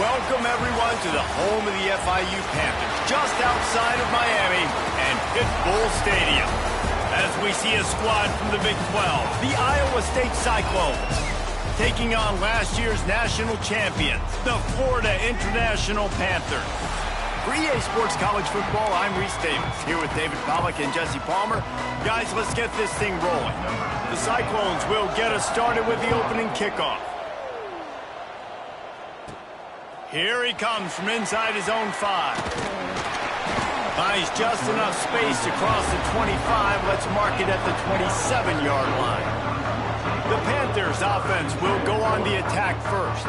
Welcome, everyone, to the home of the FIU Panthers, just outside of Miami and Pitbull Stadium. As we see a squad from the Big 12, the Iowa State Cyclones, taking on last year's national champions, the Florida International Panthers. For EA Sports College Football, I'm Reese Davis, here with David Pollack and Jesse Palmer. Guys, let's get this thing rolling. The Cyclones will get us started with the opening kickoff. Here he comes from inside his own 5. Finds just enough space to cross the 25. Let's mark it at the 27-yard line. The Panthers offense will go on the attack first.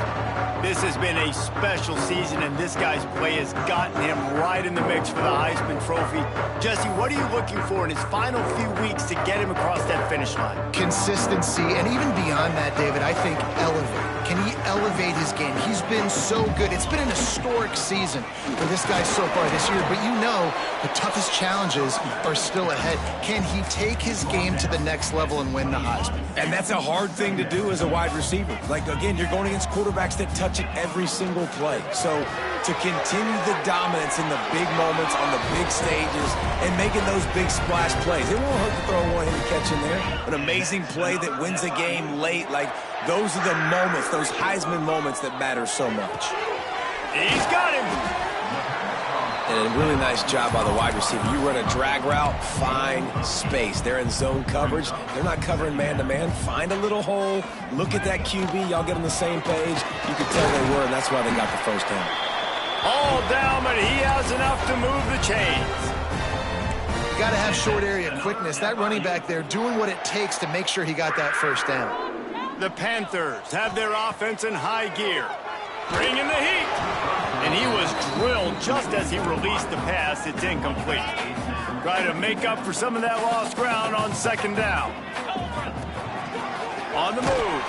This has been a special season, and this guy's play has gotten him right in the mix for the Heisman Trophy. Jesse, what are you looking for in his final few weeks to get him across that finish line? Consistency, and even beyond that, David, I think elevate. Can he elevate his game? He's been so good. It's been an historic season for this guy so far this year, but you know the toughest challenges are still ahead. Can he take his game to the next level and win the Heisman? And that's a hard thing to do as a wide receiver. Like, again, you're going against quarterbacks that touch it every single play. So to continue the dominance in the big moments on the big stages and making those big splash plays, it won't hurt to throw a one-handed catch in there. An amazing play that wins a game late. Like, those are the moments, those Heisman moments that matter so much. He's got him. And a really nice job by the wide receiver. You run a drag route, find space. They're in zone coverage. They're not covering man-to-man. Find a little hole. Look at that QB. Y'all get on the same page. You can tell they were, and that's why they got the first down. All down, but he has enough to move the chains. You got to have short area quickness. That running back there doing what it takes to make sure he got that first down. The Panthers have their offense in high gear. Bringing the heat. And he was drilled just as he released the pass. It's incomplete. Try to make up for some of that lost ground on second down. On the move.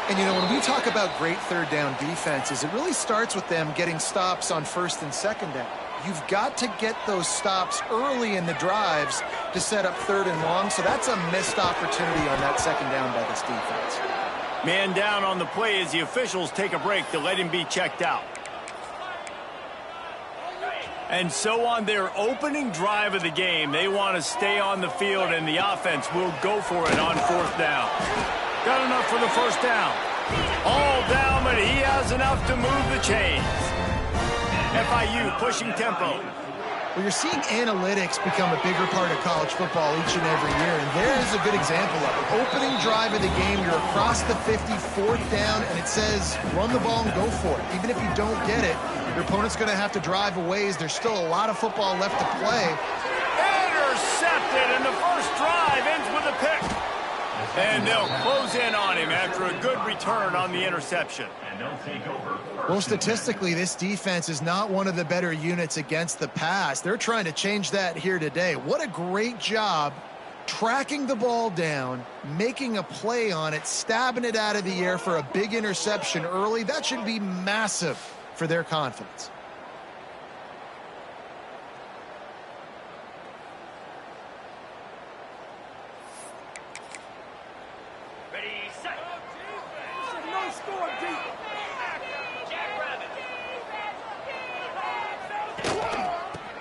And, you know, when we talk about great third down defenses, it really starts with them getting stops on first and second down. You've got to get those stops early in the drives to set up third and long, so that's a missed opportunity on that second down by this defense. Man down on the play as the officials take a break to let him be checked out. And so on their opening drive of the game, they want to stay on the field, and the offense will go for it on fourth down. Got enough for the first down. All down, but he has enough to move the chains. FIU pushing tempo. Well, you're seeing analytics become a bigger part of college football each and every year, and there's a good example of it. Opening drive of the game, you're across the 50, fourth down, and it says run the ball and go for it. Even if you don't get it, your opponent's going to have to drive a ways. There's still a lot of football left to play. Intercepted, and the first drive ends with a pick. And they'll close in on him after a good return on the interception. Well, statistically, this defense is not one of the better units against the pass. They're trying to change that here today. What a great job tracking the ball down, making a play on it, stabbing it out of the air for a big interception early. That should be massive for their confidence.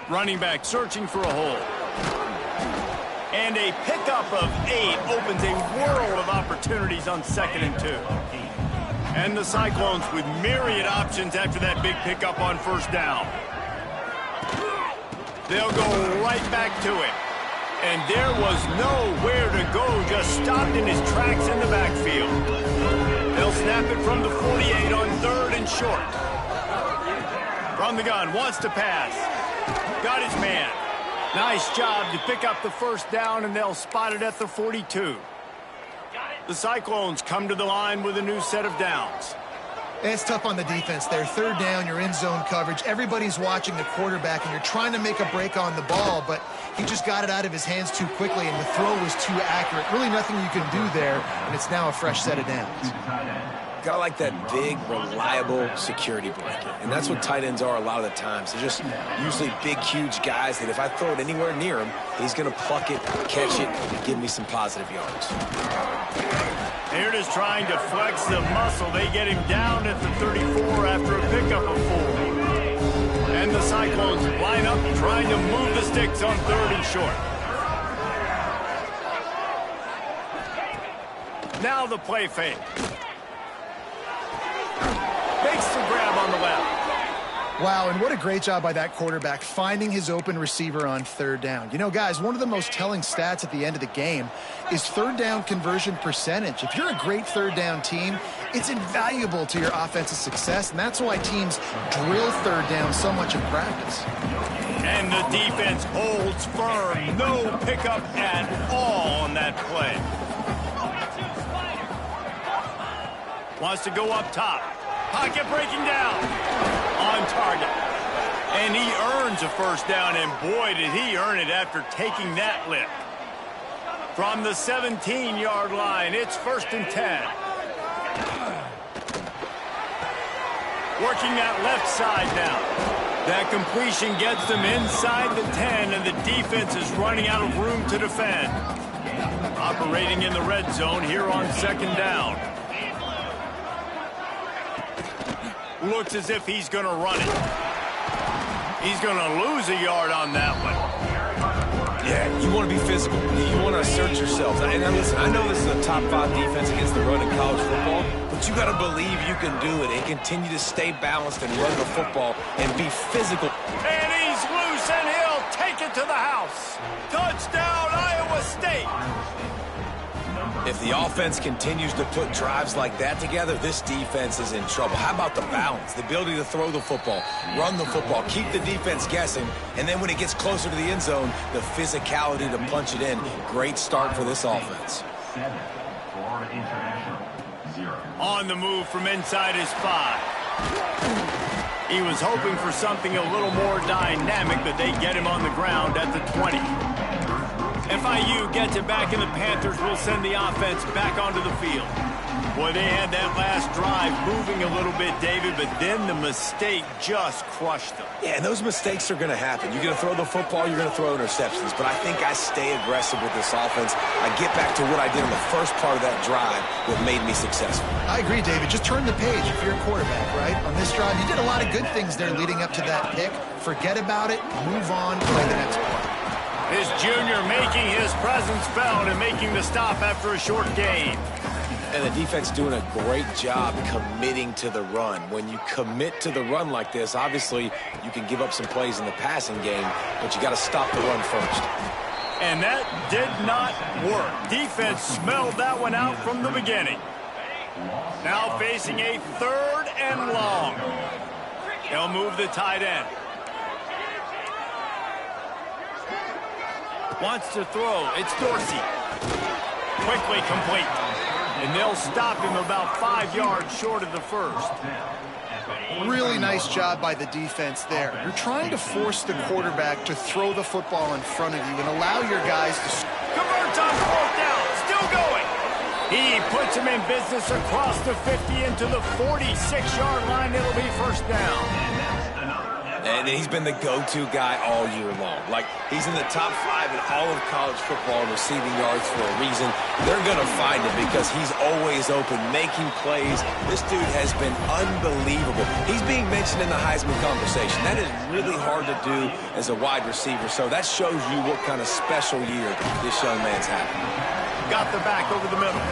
Running back searching for a hole. And a pickup of 8 opens a world of opportunities on 2nd and 2. And the Cyclones with myriad options after that big pickup on first down. They'll go right back to it. And there was nowhere to go, just stopped in his tracks in the backfield. They'll snap it from the 48 on 3rd and short. From the gun, wants to pass. Got his man. Nice job to pick up the first down, and they'll spot it at the 42. The Cyclones come to the line with a new set of downs. It's tough on the defense there. Third down, you're in zone coverage. Everybody's watching the quarterback, and you're trying to make a break on the ball, but he just got it out of his hands too quickly, and the throw was too accurate. Really nothing you can do there, and it's now a fresh set of downs. Gotta like that big, reliable security blanket. And that's what tight ends are a lot of the times. They're just usually big, huge guys that if I throw it anywhere near him, he's going to pluck it, catch it, and give me some positive yards. They're just trying to flex the muscle. They get him down at the 34 after a pickup of 4. And the Cyclones line up trying to move the sticks on 3rd and short. Now the play fake. Makes the grab on the left. Wow, and what a great job by that quarterback finding his open receiver on 3rd down. You know, guys, one of the most telling stats at the end of the game is 3rd down conversion percentage. If you're a great 3rd down team, it's invaluable to your offensive success, and that's why teams drill 3rd down so much in practice. And the defense holds firm. No pickup at all on that play. Wants to go up top. Pocket breaking down. On target. And he earns a 1st down, and boy, did he earn it after taking that lift. From the 17-yard line, it's 1st and 10. Working that left side now. That completion gets them inside the 10, and the defense is running out of room to defend. Operating in the red zone here on 2nd down. Looks as if he's going to run it. He's going to lose a yard on that one. Yeah, you want to be physical. You want to assert yourself. And listen, I know this is a top 5 defense against the run in college football, but you got to believe you can do it and continue to stay balanced and run the football and be physical. And he's loose, and he'll take it to the house. Touchdown, Iowa State. If the offense continues to put drives like that together, this defense is in trouble. How about the balance, the ability to throw the football, run the football, keep the defense guessing, and then when it gets closer to the end zone, the physicality to punch it in. Great start for this offense. On the move from inside his 5. He was hoping for something a little more dynamic, but they get him on the ground at the 20. FIU gets it back, and the Panthers will send the offense back onto the field. Boy, they had that last drive moving a little bit, David, but then the mistake just crushed them. Yeah, and those mistakes are going to happen. You're going to throw the football, you're going to throw interceptions, but I think I stay aggressive with this offense. I get back to what I did in the first part of that drive that made me successful. I agree, David. Just turn the page if you're a quarterback, right? On this drive, you did a lot of good things there leading up to that pick. Forget about it, move on, play the next play. His junior making his presence felt and making the stop after a short gain. And the defense doing a great job committing to the run. When you commit to the run like this, obviously you can give up some plays in the passing game, but you got to stop the run first. And that did not work. Defense smelled that one out from the beginning. Now facing a 3rd and long. They'll move the tight end. Wants to throw. It's Dorsey. Quickly complete. And they'll stop him about 5 yards short of the 1st. Really nice job by the defense there. You're trying to force the quarterback to throw the football in front of you and allow your guys to... Converts on 4th down. Still going. He puts him in business across the 50 into the 46-yard line. It'll be 1st down. And he's been the go-to guy all year long. Like, he's in the top 5 in all of college football receiving yards for a reason. They're going to find him because he's always open, making plays. This dude has been unbelievable. He's being mentioned in the Heisman conversation. That is really hard to do as a wide receiver. So that shows you what kind of special year this young man's having. Got the back over the middle.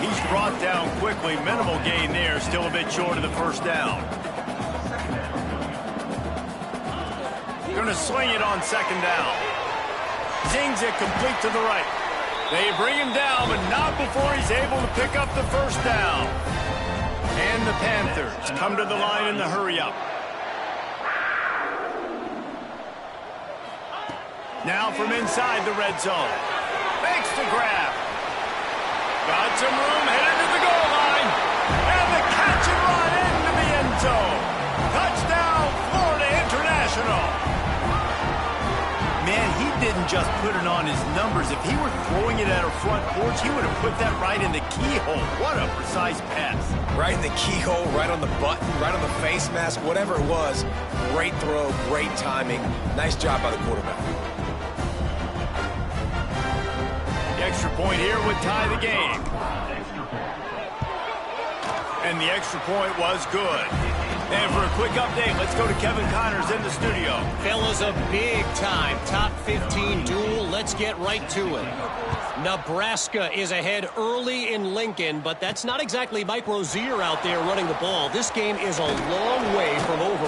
He's brought down quickly. Minimal gain there. Still a bit short of the 1st down. Going to swing it on 2nd down. Zings it complete to the right. They bring him down, but not before he's able to pick up the 1st down. And the Panthers come to the line in the hurry-up. Now from inside the red zone. Makes the grab. Got some room, headed to the goal line. And the catch and run into the end zone. Touchdown, Florida International. Man, he did wasn't just putting on his numbers. If he were throwing it at a front porch, he would have put that right in the keyhole. What a precise pass. Right in the keyhole, right on the button, right on the face mask, whatever it was. Great throw, great timing. Nice job by the quarterback. The extra point here would tie the game. And the extra point was good. And for a quick update, let's go to Kevin Connors in the studio. Fellas, a big-time top 15 duel. Let's get right to it. Nebraska is ahead early in Lincoln, but that's not exactly Mike Rozier out there running the ball. This game is a long way from over.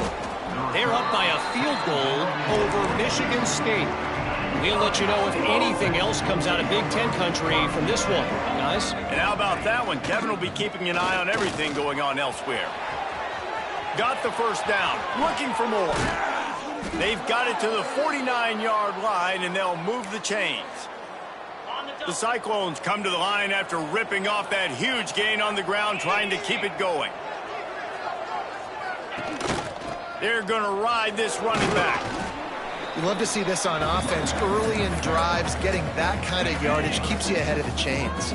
They're up by a field goal over Michigan State. We'll let you know if anything else comes out of Big Ten country from this one, guys. And how about that one? Kevin will be keeping an eye on everything going on elsewhere. Got the first down, looking for more. They've got it to the 49-yard line, and they'll move the chains. The Cyclones come to the line after ripping off that huge gain on the ground, trying to keep it going. They're going to ride this running back. You love to see this on offense. Early in drives, getting that kind of yardage keeps you ahead of the chains.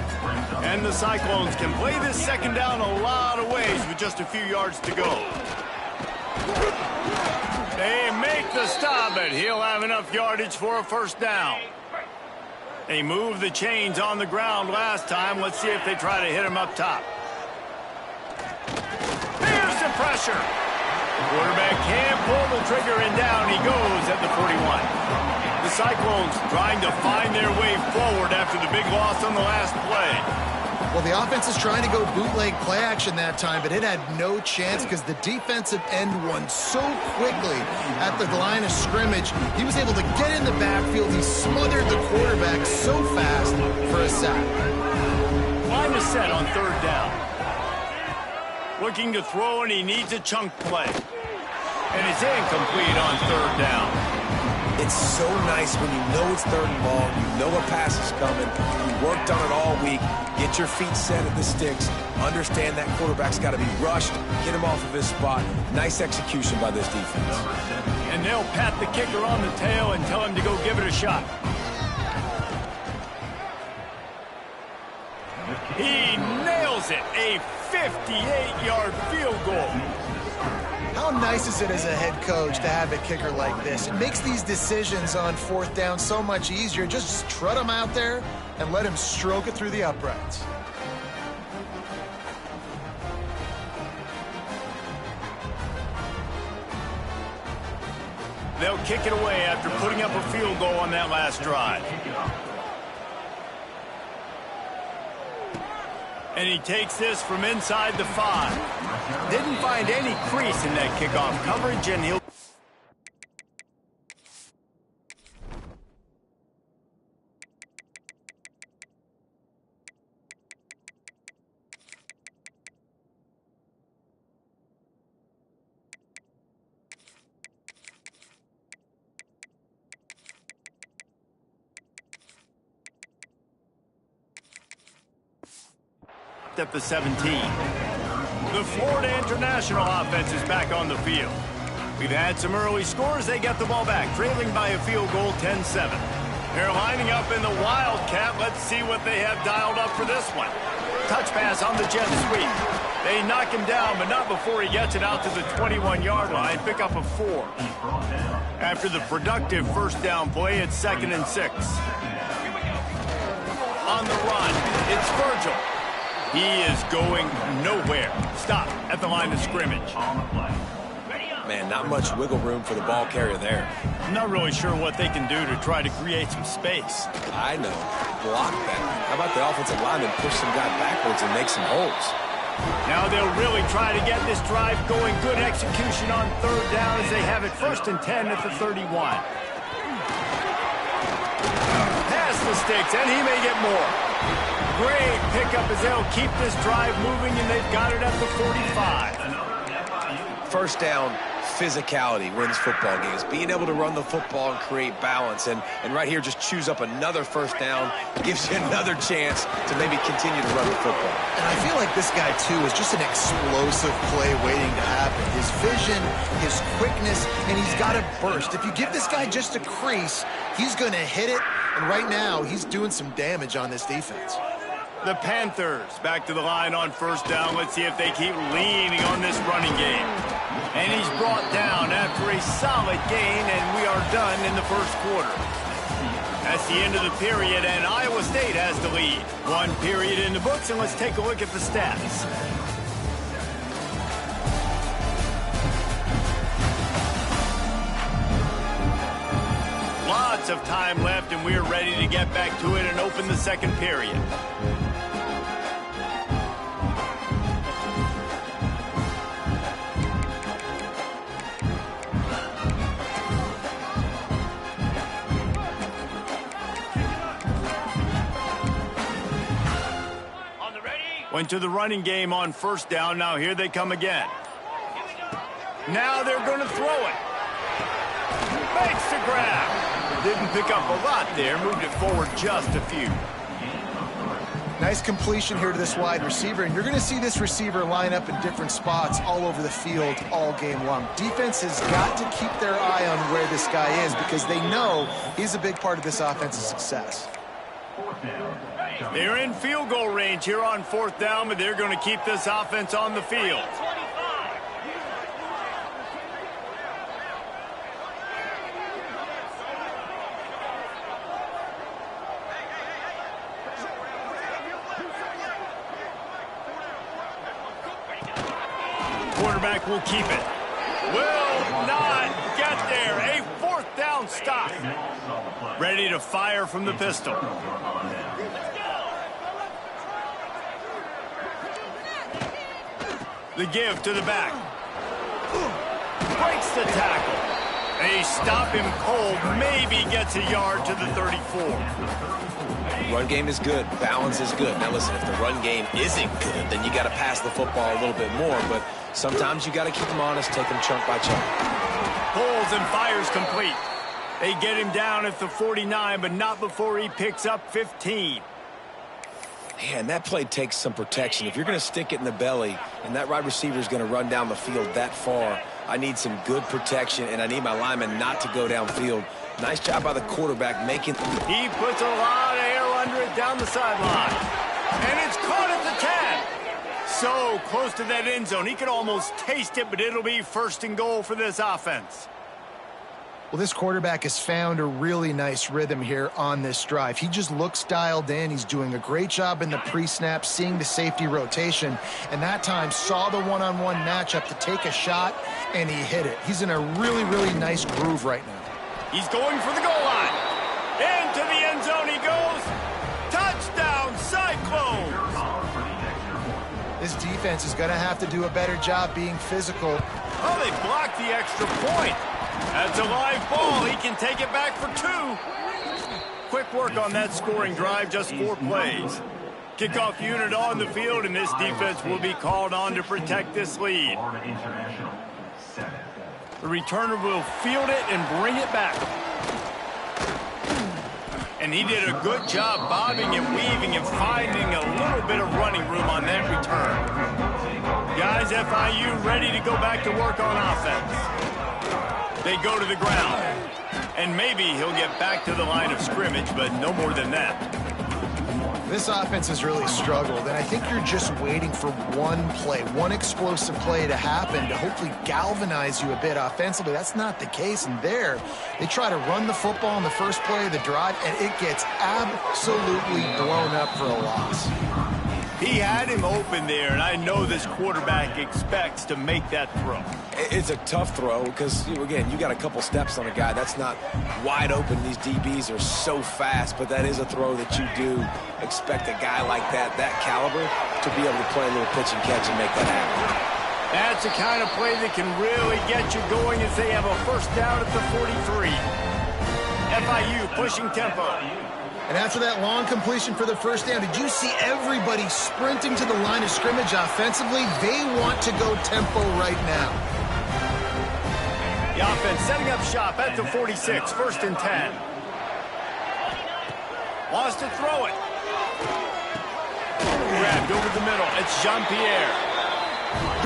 And the Cyclones can play this second down a lot of ways with just a few yards to go. They make the stop, but he'll have enough yardage for a first down. They moved the chains on the ground last time. Let's see if they try to hit him up top. Here's the pressure. The quarterback can't pull the trigger, and down he goes at the 41. The Cyclones trying to find their way forward after the big loss on the last play. Well, the offense is trying to go bootleg play action that time, but it had no chance because the defensive end won so quickly at the line of scrimmage. He was able to get in the backfield. He smothered the quarterback so fast for a sack. Line is set on third down. Looking to throw, and he needs a chunk play. And it's incomplete on third down. It's so nice when you know it's third and long, you know a pass is coming, you worked on it all week, get your feet set at the sticks, understand that quarterback's got to be rushed, get him off of his spot. Nice execution by this defense. And they'll pat the kicker on the tail and tell him to go give it a shot. He nails it, a 58-yard field goal. How nice is it as a head coach to have a kicker like this? It makes these decisions on fourth down so much easier. Just trot him out there and let him stroke it through the uprights. They'll kick it away after putting up a field goal on that last drive. And he takes this from inside the 5. Didn't find any crease in that kickoff coverage, and he'll... at the 17. The Florida International offense is back on the field. We've had some early scores. They get the ball back, trailing by a field goal 10-7. They're lining up in the Wildcat. Let's see what they have dialed up for this one. Touch pass on the jet sweep. They knock him down, but not before he gets it out to the 21-yard line. Pick up a 4. After the productive first down play, it's 2nd and 6. On the run, it's Virgil. He is going nowhere. Stop at the line of scrimmage. Man, not much wiggle room for the ball carrier there. I'm not really sure what they can do to try to create some space. I know. Block that. How about the offensive lineman push some guy backwards and make some holes? Now they'll really try to get this drive going. Good execution on third down as they have it 1st and 10 at the 31. Pass the sticks, and he may get more. Great pickup as they'll keep this drive moving, and they've got it at the 45. First down, physicality wins football games. Being able to run the football and create balance. And right here, just choose up another first down. Gives you another chance to maybe continue to run the football. And I feel like this guy, too, is just an explosive play waiting to happen. His vision, his quickness, and he's got a burst. If you give this guy just a crease, he's going to hit it. And right now, he's doing some damage on this defense. The Panthers back to the line on first down. Let's see if they keep leaning on this running game. And he's brought down after a solid gain, and we are done in the first quarter. That's the end of the period, and Iowa State has the lead. One period in the books, and let's take a look at the stats. Lots of time left, and we're ready to get back to it and open the second period. Went to the running game on first down. Now here they come again. Now they're going to throw it. Makes the grab. Didn't pick up a lot there. Moved it forward just a few. Nice completion here to this wide receiver. And you're going to see this receiver line up in different spots all over the field all game long. Defense has got to keep their eye on where this guy is because they know he's a big part of this offense's success. They're in field goal range here on fourth down, but they're going to keep this offense on the field. Quarterback will keep it. Will not get there. A fourth down stop. Ready to fire from the pistol. The give to the back. Breaks the tackle. They stop him cold. Maybe gets a yard to the 34. Run game is good. Balance is good. Now listen, if the run game isn't good, then you got to pass the football a little bit more. But sometimes you got to keep them honest, take them chunk by chunk. Pulls and fires complete. They get him down at the 49, but not before he picks up 15. Man, that play takes some protection. If you're going to stick it in the belly and that wide receiver is going to run down the field that far, I need some good protection, and I need my lineman not to go downfield. Nice job by the quarterback making... He puts a lot of air under it down the sideline. And it's caught at the 10. So close to that end zone. He could almost taste it, but it'll be first and goal for this offense. Well, this quarterback has found a really nice rhythm here on this drive. He just looks dialed in. He's doing a great job in the pre-snap, seeing the safety rotation, and that time saw the one-on-one matchup to take a shot, and he hit it. He's in a really, really nice groove right now. He's going for the goal line. Into the end zone he goes. Touchdown, Cyclones! This defense is going to have to do a better job being physical. Oh, they blocked the extra point. That's a live ball. He can take it back for 2. Quick work on that scoring drive, just 4 plays. Kickoff unit on the field, and this defense will be called on to protect this lead. The returner will field it and bring it back. And he did a good job bobbing and weaving and finding a little bit of running room on that return. Guys, FIU ready to go back to work on offense. They go to the ground. And maybe he'll get back to the line of scrimmage, but no more than that. This offense has really struggled, and I think you're just waiting for one play, one explosive play to happen to hopefully galvanize you a bit offensively. That's not the case, and there, they try to run the football in the first play of the drive, and it gets absolutely blown up for a loss. He had him open there, and I know this quarterback expects to make that throw. It's a tough throw because, again, you got a couple steps on a guy. That's not wide open. These DBs are so fast, but that is a throw that you do expect a guy like that caliber, to be able to play a little pitch and catch and make that happen. That's the kind of play that can really get you going as they have a first down at the 43. FIU pushing tempo. And after that long completion for the first down, did you see everybody sprinting to the line of scrimmage offensively? They want to go tempo right now. The offense setting up shop at the 46, 1st and 10. Wants to throw it. Grabbed over the middle. It's Jean-Pierre.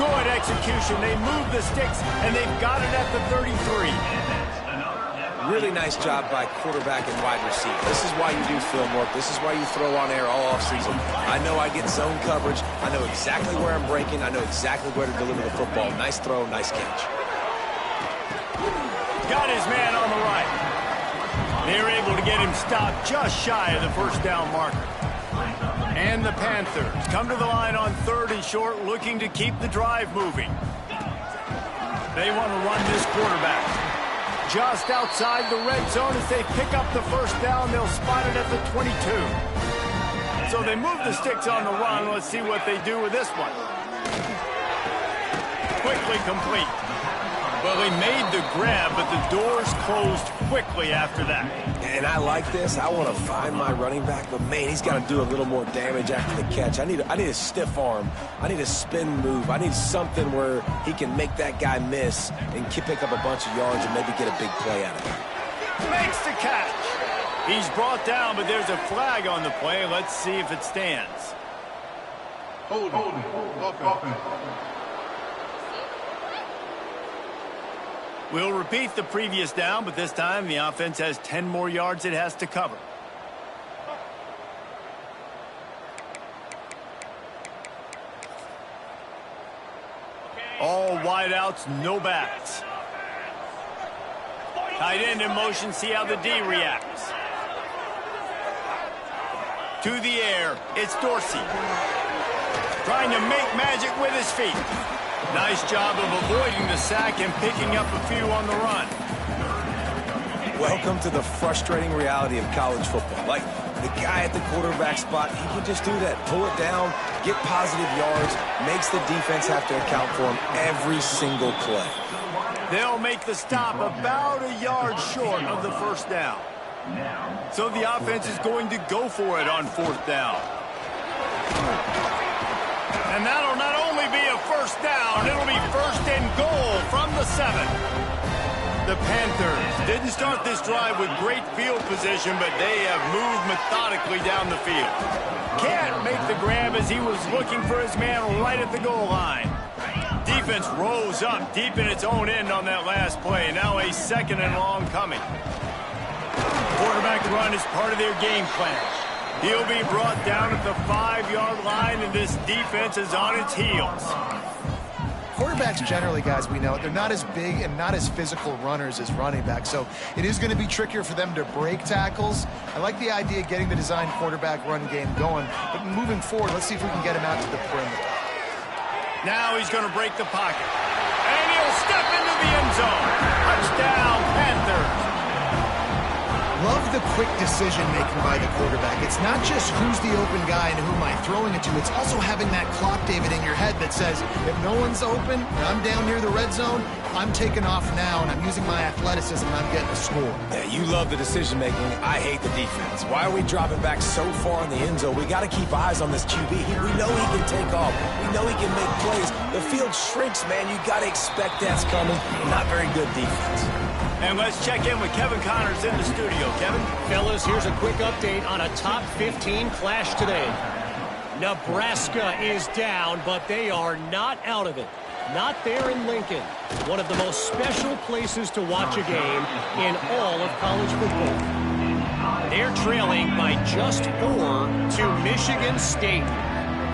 Good execution. They move the sticks, and they've got it at the 33. Really nice job by quarterback and wide receiver. This is why you do film work. This is why you throw on air all offseason. I know I get zone coverage. I know exactly where I'm breaking. I know exactly where to deliver the football. Nice throw, nice catch. Got his man on the right. They're able to get him stopped just shy of the 1st down marker. And the Panthers come to the line on 3rd and short, looking to keep the drive moving. They want to run this quarterback. Just outside the red zone as they pick up the 1st down. They'll spot it at the 22. So they move the sticks on the run. Let's see what they do with this one. Quickly complete. Well, he made the grab, but the doors closed quickly after that. And I like this. I want to find my running back, but, man, he's got to do a little more damage after the catch. I need a stiff arm. I need a spin move. I need something where he can make that guy miss and pick up a bunch of yards and maybe get a big play out of it. Makes the catch. He's brought down, but there's a flag on the play. Let's see if it stands. Hold. We'll repeat the previous down, but this time the offense has 10 more yards it has to cover. All wideouts, no backs. Tight end in motion, see how the D reacts. To the air, it's Dorsey. Trying to make magic with his feet. Nice job of avoiding the sack and picking up a few on the run. Welcome to the frustrating reality of college football. Like, the guy at the quarterback spot, he can just do that. Pull it down, get positive yards, makes the defense have to account for him every single play. They'll make the stop about a yard short of the 1st down. So the offense is going to go for it on 4th down. And that'll not only be a 1st down, it'll be 1st and goal from the 7. The Panthers didn't start this drive with great field position, but they have moved methodically down the field. Can't make the grab as he was looking for his man right at the goal line. Defense rose up deep in its own end on that last play. Now a 2nd and long coming. Quarterback run is part of their game plan. He'll be brought down at the 5-yard line, and this defense is on its heels. Quarterbacks generally, guys, we know, they're not as big and not as physical runners as running backs, so it is going to be trickier for them to break tackles. I like the idea of getting the design quarterback run game going, but moving forward, let's see if we can get him out to the perimeter. Now he's going to break the pocket, and he'll step into the end zone. Touchdown, Panthers. Love the quick decision-making by the quarterback. It's not just who's the open guy and who am I throwing it to. It's also having that clock, David, in your head that says, if no one's open and I'm down near the red zone, I'm taking off now, and I'm using my athleticism, and I'm getting a score. Yeah, you love the decision-making. I hate the defense. Why are we dropping back so far in the end zone? We got to keep eyes on this QB. We know he can take off. We know he can make plays. The field shrinks, man. You got to expect that's coming. Not very good defense. And let's check in with Kevin Connors in the studio. Kevin? Fellas, here's a quick update on a top 15 clash today. Nebraska is down, but they are not out of it. Not there in Lincoln, one of the most special places to watch a game in all of college football. They're trailing by just 4 to Michigan State.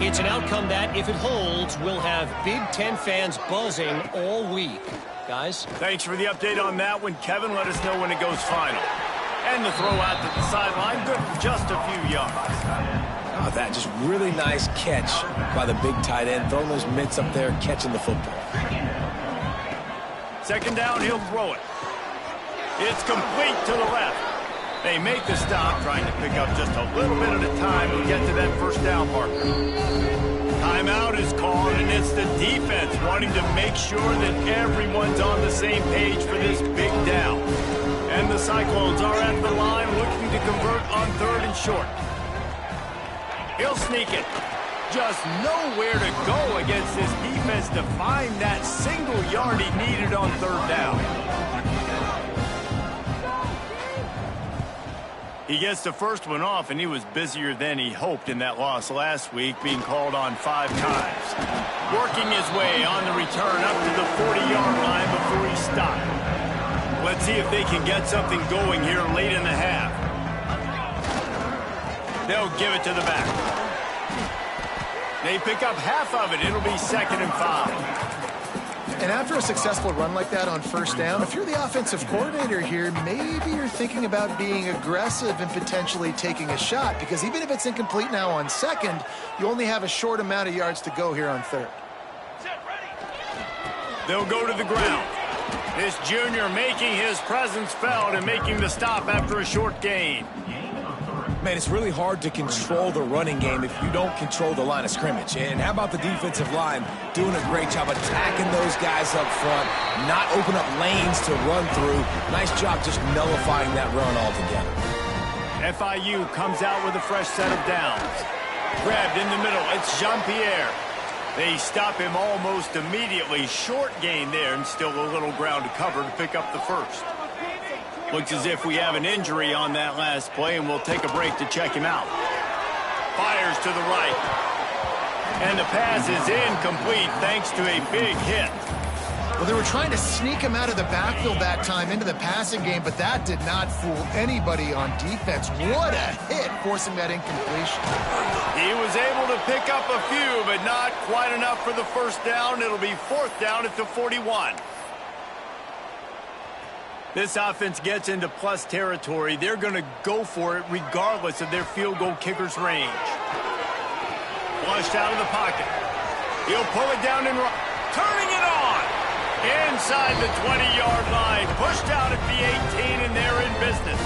It's an outcome that, if it holds, will have Big Ten fans buzzing all week. Guys? Thanks for the update on that one, Kevin. Let us know when it goes final. And the throw out to the sideline, good for just a few yards. Oh, that just really nice catch by the big tight end, throwing those mitts up there, catching the football. 2nd down, he'll throw it. It's complete to the left. They make the stop, trying to pick up just a little bit at a time to get to that 1st down marker. Timeout is called, and it's the defense wanting to make sure that everyone's on the same page for this big down. And the Cyclones are at the line looking to convert on 3rd and short. He'll sneak it. Just nowhere to go against this defense to find that single yard he needed on 3rd down. He gets the first one off, and he was busier than he hoped in that loss last week, being called on 5 times. Working his way on the return up to the 40-yard line before he stopped. Let's see if they can get something going here late in the half. They'll give it to the back. They pick up half of it. It'll be 2nd and 5. And after a successful run like that on first down, if you're the offensive coordinator here, maybe you're thinking about being aggressive and potentially taking a shot, because even if it's incomplete now on 2nd, you only have a short amount of yards to go here on 3rd. They'll go to the ground. This junior making his presence felt and making the stop after a short gain. Man, it's really hard to control the running game if you don't control the line of scrimmage. And how about the defensive line doing a great job attacking those guys up front, not open up lanes to run through. Nice job just nullifying that run altogether. FIU comes out with a fresh set of downs. Grabbed in the middle, it's Jean-Pierre. They stop him almost immediately. Short gain there, and still a little ground to cover to pick up the first. Looks as if we have an injury on that last play, and we'll take a break to check him out. Fires to the right. And the pass is incomplete thanks to a big hit. Well, they were trying to sneak him out of the backfield that time into the passing game, but that did not fool anybody on defense. What a hit, forcing that incompletion. He was able to pick up a few, but not quite enough for the first down. It'll be 4th down at the 41. This offense gets into plus territory. They're going to go for it regardless of their field goal kicker's range. Flushed out of the pocket. He'll pull it down and run. Turning it on. Inside the 20-yard line. Pushed out at the 18, and they're in business.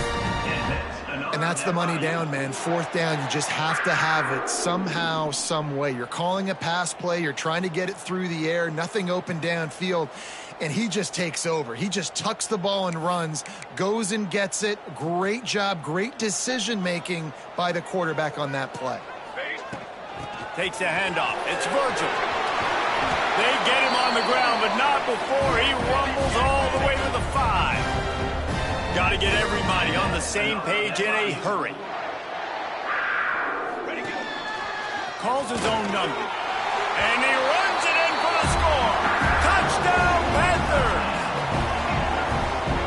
And that's the money down, man. 4th down, you just have to have it somehow, some way. You're calling a pass play. You're trying to get it through the air. Nothing open downfield. And he just takes over. He just tucks the ball and runs, goes and gets it. Great job, great decision-making by the quarterback on that play. Takes a handoff. It's Virgil. They get him on the ground, but not before he rumbles all the way to the 5. Got to get everybody on the same page in a hurry. Calls his own number. And he runs it in for the score. Touchdown, Panthers!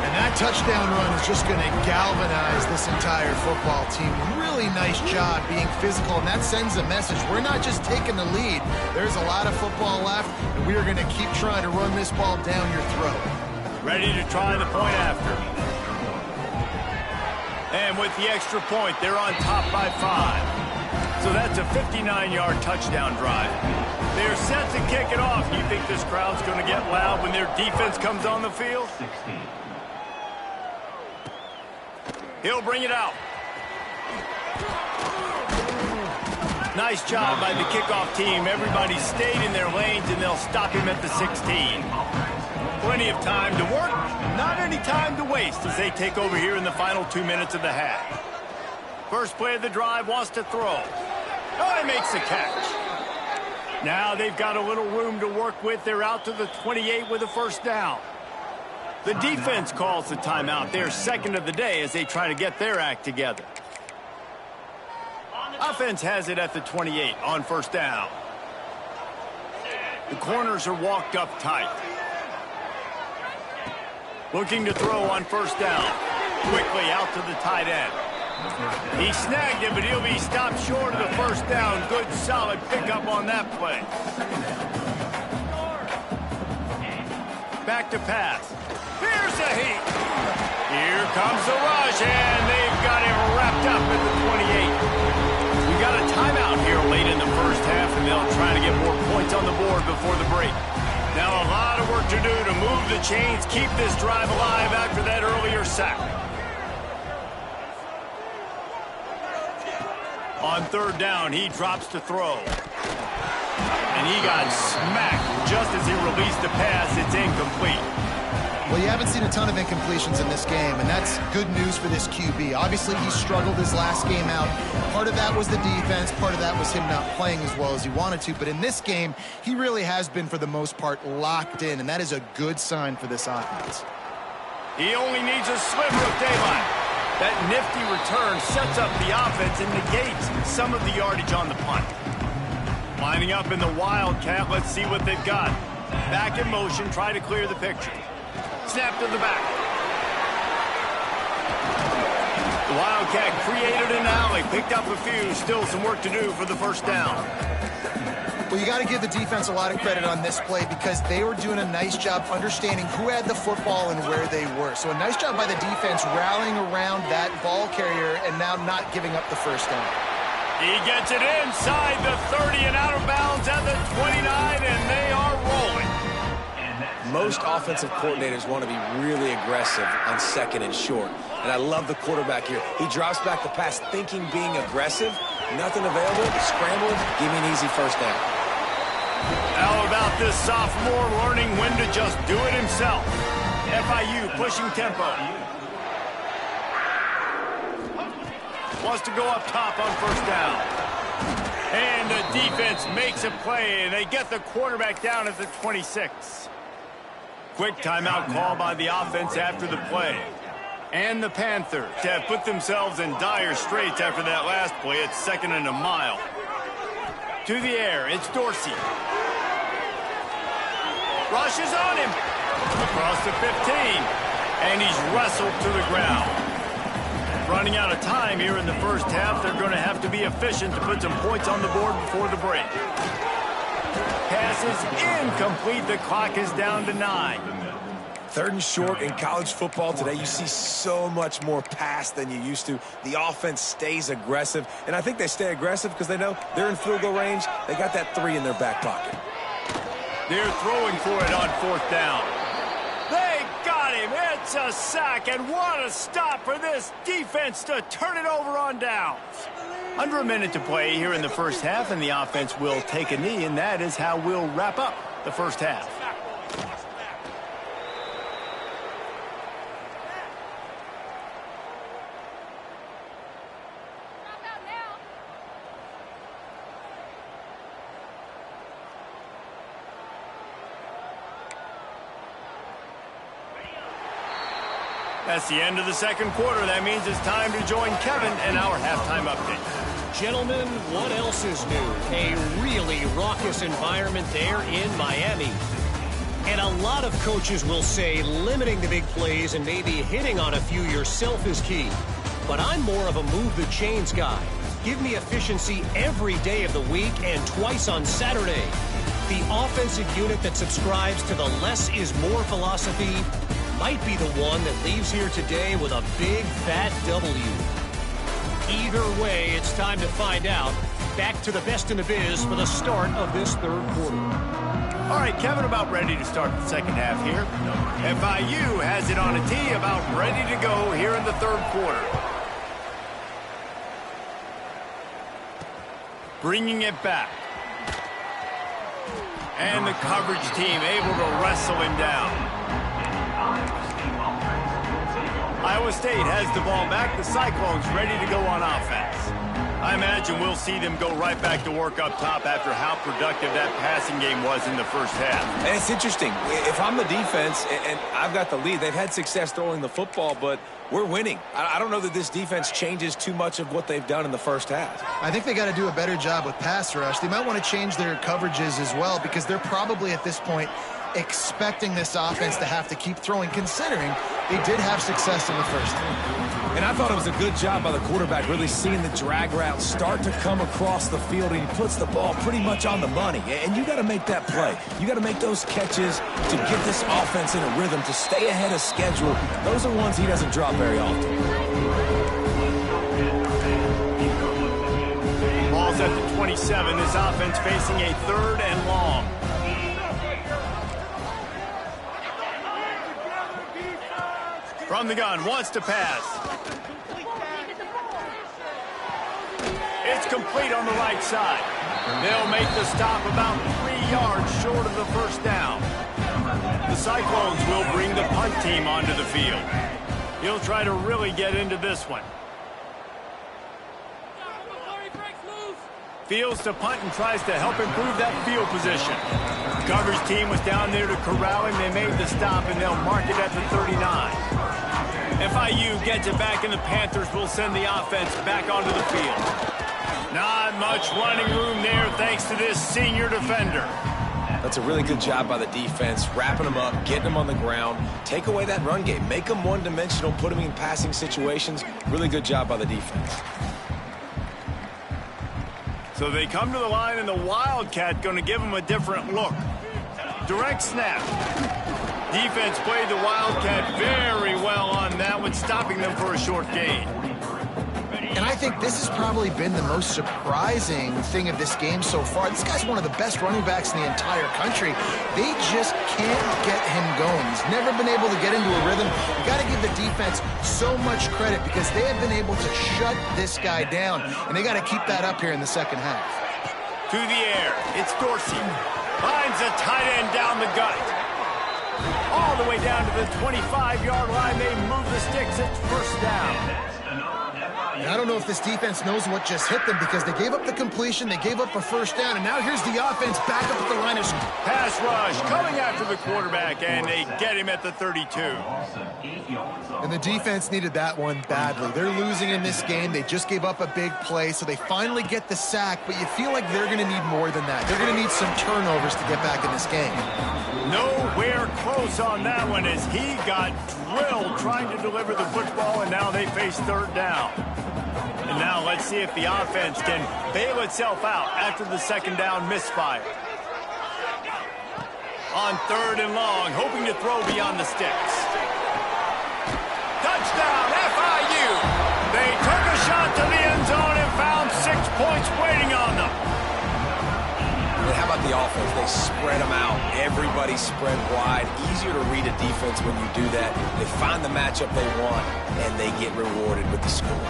And that touchdown run is just going to galvanize this entire football team. Really nice job being physical, and that sends a message. We're not just taking the lead. There's a lot of football left, and we are going to keep trying to run this ball down your throat. Ready to try the point after. And with the extra point, they're on top by 5. So that's a 59-yard touchdown drive. They're set to kick it off. You think this crowd's going to get loud when their defense comes on the field? He'll bring it out. Nice job by the kickoff team. Everybody stayed in their lanes, and they'll stop him at the 16. Plenty of time to work, not any time to waste as they take over here in the final 2 minutes of the half. First play of the drive, wants to throw. Oh, he makes the catch. Now they've got a little room to work with. They're out to the 28 with a first down. The defense calls the timeout. They're 2nd of the day as they try to get their act together. Offense has it at the 28 on first down. The corners are walked up tight. Looking to throw on first down. Quickly out to the tight end. He snagged it, but he'll be stopped short of the first down. Good, solid pickup on that play. Back to pass. Here's the heat. Here comes the rush, and they've got him wrapped up at the 28. We got a timeout here late in the first half, and they'll try to get more points on the board before the break. Now a lot of work to do to move the chains, keep this drive alive after that earlier sack. On third down, he drops to throw. And he got smacked just as he released the pass. It's incomplete. Well, you haven't seen a ton of incompletions in this game, and that's good news for this QB. Obviously, he struggled his last game out. Part of that was the defense. Part of that was him not playing as well as he wanted to. But in this game, he really has been, for the most part, locked in, and that is a good sign for this offense. He only needs a sliver of daylight. That nifty return sets up the offense and negates some of the yardage on the punt. Lining up in the Wildcat, let's see what they've got. Back in motion, try to clear the picture. Snap to the back. The Wildcat created an alley, picked up a few, still some work to do for the first down. Well, you got to give the defense a lot of credit on this play because they were doing a nice job understanding who had the football and where they were. So a nice job by the defense rallying around that ball carrier and now not giving up the first down. He gets it inside the 30 and out of bounds at the 29, and they are rolling. Most offensive coordinators want to be really aggressive on second and short. And I love the quarterback here. He drops back the pass thinking being aggressive. Nothing available. Scramble. Give me an easy first down. How about this sophomore learning when to just do it himself? FIU pushing tempo. Wants to go up top on first down. And the defense makes a play, and they get the quarterback down at the 26. Quick timeout call by the offense after the play. And the Panthers have put themselves in dire straits after that last play. It's second and a mile. To the air, it's Dorsey. Rushes on him. Across the 15. And he's wrestled to the ground. Running out of time here in the first half. They're going to have to be efficient to put some points on the board before the break. Pass is incomplete. The clock is down to 9. Third and short in college football today, you see so much more pass than you used to. The offense stays aggressive, and I think they stay aggressive because they know they're in field goal range. They got that 3 in their back pocket. They're throwing for it on fourth down. They got him. It's a sack, and what a stop for this defense to turn it over on downs. Under a minute to play here in the first half, and the offense will take a knee, and that is how we'll wrap up the first half. That's the end of the second quarter. That means it's time to join Kevin in our halftime update. Gentlemen, what else is new? A really raucous environment there in Miami. And a lot of coaches will say limiting the big plays and maybe hitting on a few yourself is key. But I'm more of a move the chains guy. Give me efficiency every day of the week and twice on Saturday. The offensive unit that subscribes to the less is more philosophy might be the one that leaves here today with a big fat W. Either way, it's time to find out. Back to the best in the biz for the start of this third quarter. All right, Kevin, about ready to start the second half here. FIU has it on a tee, about ready to go here in the third quarter. Bringing it back. And the coverage team able to wrestle him down. Iowa State has the ball back. The Cyclones ready to go on offense. I imagine we'll see them go right back to work up top after how productive that passing game was in the first half. And it's interesting. If I'm the defense and I've got the lead, they've had success throwing the football, but we're winning. I don't know that this defense changes too much of what they've done in the first half. I think they got to do a better job with pass rush. They might want to change their coverages as well because they're probably at this point expecting this offense to have to keep throwing, considering they did have success in the first half. And I thought it was a good job by the quarterback really seeing the drag route start to come across the field, and he puts the ball pretty much on the money. And you got to make that play. You got to make those catches to get this offense in a rhythm, to stay ahead of schedule. Those are ones he doesn't drop very often. Ball's at the 27. This offense facing a third and long. From the gun, wants to pass. It's complete on the right side. They'll make the stop about 3 yards short of the first down. The Cyclones will bring the punt team onto the field. He'll try to really get into this one. Fields to punt and tries to help improve that field position. Coverage team was down there to corral him. They made the stop, and they'll mark it at the 39. FIU gets it back, and the Panthers will send the offense back onto the field. Not much running room there thanks to this senior defender. That's a really good job by the defense, wrapping them up, getting them on the ground, take away that run game, make them one-dimensional, put them in passing situations. Really good job by the defense. So they come to the line, and the Wildcat going to give them a different look. Direct snap. Defense played the Wildcat very well on that one, stopping them for a short gain. And I think this has probably been the most surprising thing of this game so far. This guy's one of the best running backs in the entire country. They just can't get him going. He's never been able to get into a rhythm. You got to give the defense so much credit because they have been able to shut this guy down, and they got to keep that up here in the second half. To the air, it's Dorsey. Finds a tight end down the gut. All the way down to the 25-yard line. They move the sticks. It's first down. And I don't know if this defense knows what just hit them because they gave up the completion, they gave up a first down, and now here's the offense back up at the line of scrimmage. Pass rush coming after the quarterback, and they get him at the 32. And the defense needed that one badly. They're losing in this game. They just gave up a big play, so they finally get the sack, but you feel like they're going to need more than that. They're going to need some turnovers to get back in this game. Nowhere close on that one as he got drilled trying to deliver the football, and now they face third down. And now let's see if the offense can bail itself out after the second down misfire. On third and long, hoping to throw beyond the sticks. Touchdown, FIU! They took a shot to the end zone and found 6 points waiting on them. And how about the offense? They spread them out. Everybody spread wide. Easier to read a defense when you do that. They find the matchup they want, and they get rewarded with the score.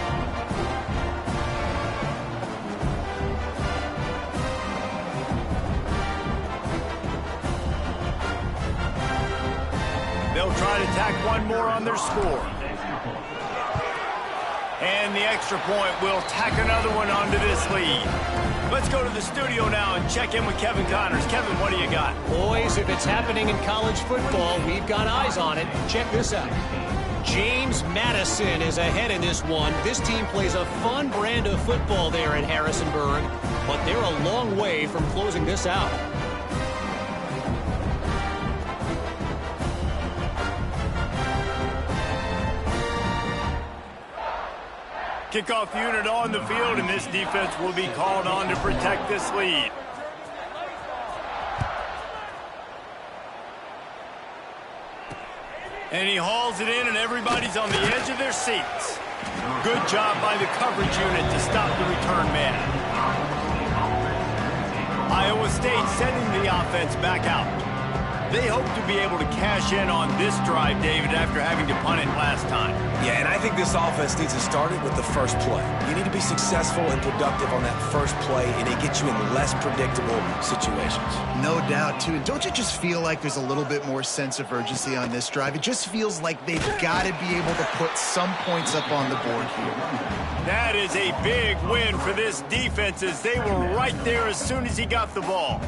They'll try to tack one more on their score. And the extra point will tack another one onto this lead. Let's go to the studio now and check in with Kevin Connors. Kevin, what do you got? Boys, if it's happening in college football, we've got eyes on it. Check this out. James Madison is ahead in this one. This team plays a fun brand of football there in Harrisonburg, but they're a long way from closing this out. Kickoff unit on the field, and this defense will be called on to protect this lead. And he hauls it in, and everybody's on the edge of their seats. Good job by the coverage unit to stop the return man. Iowa State sending the offense back out. They hope to be able to cash in on this drive, David, after having to punt it last time. Yeah, and I think this offense needs to start it with the first play. You need to be successful and productive on that first play, and it gets you in less predictable situations. No doubt, too. And don't you just feel like there's a little bit more sense of urgency on this drive? It just feels like they've got to be able to put some points up on the board here. That is a big win for this defense as they were right there as soon as he got the ball.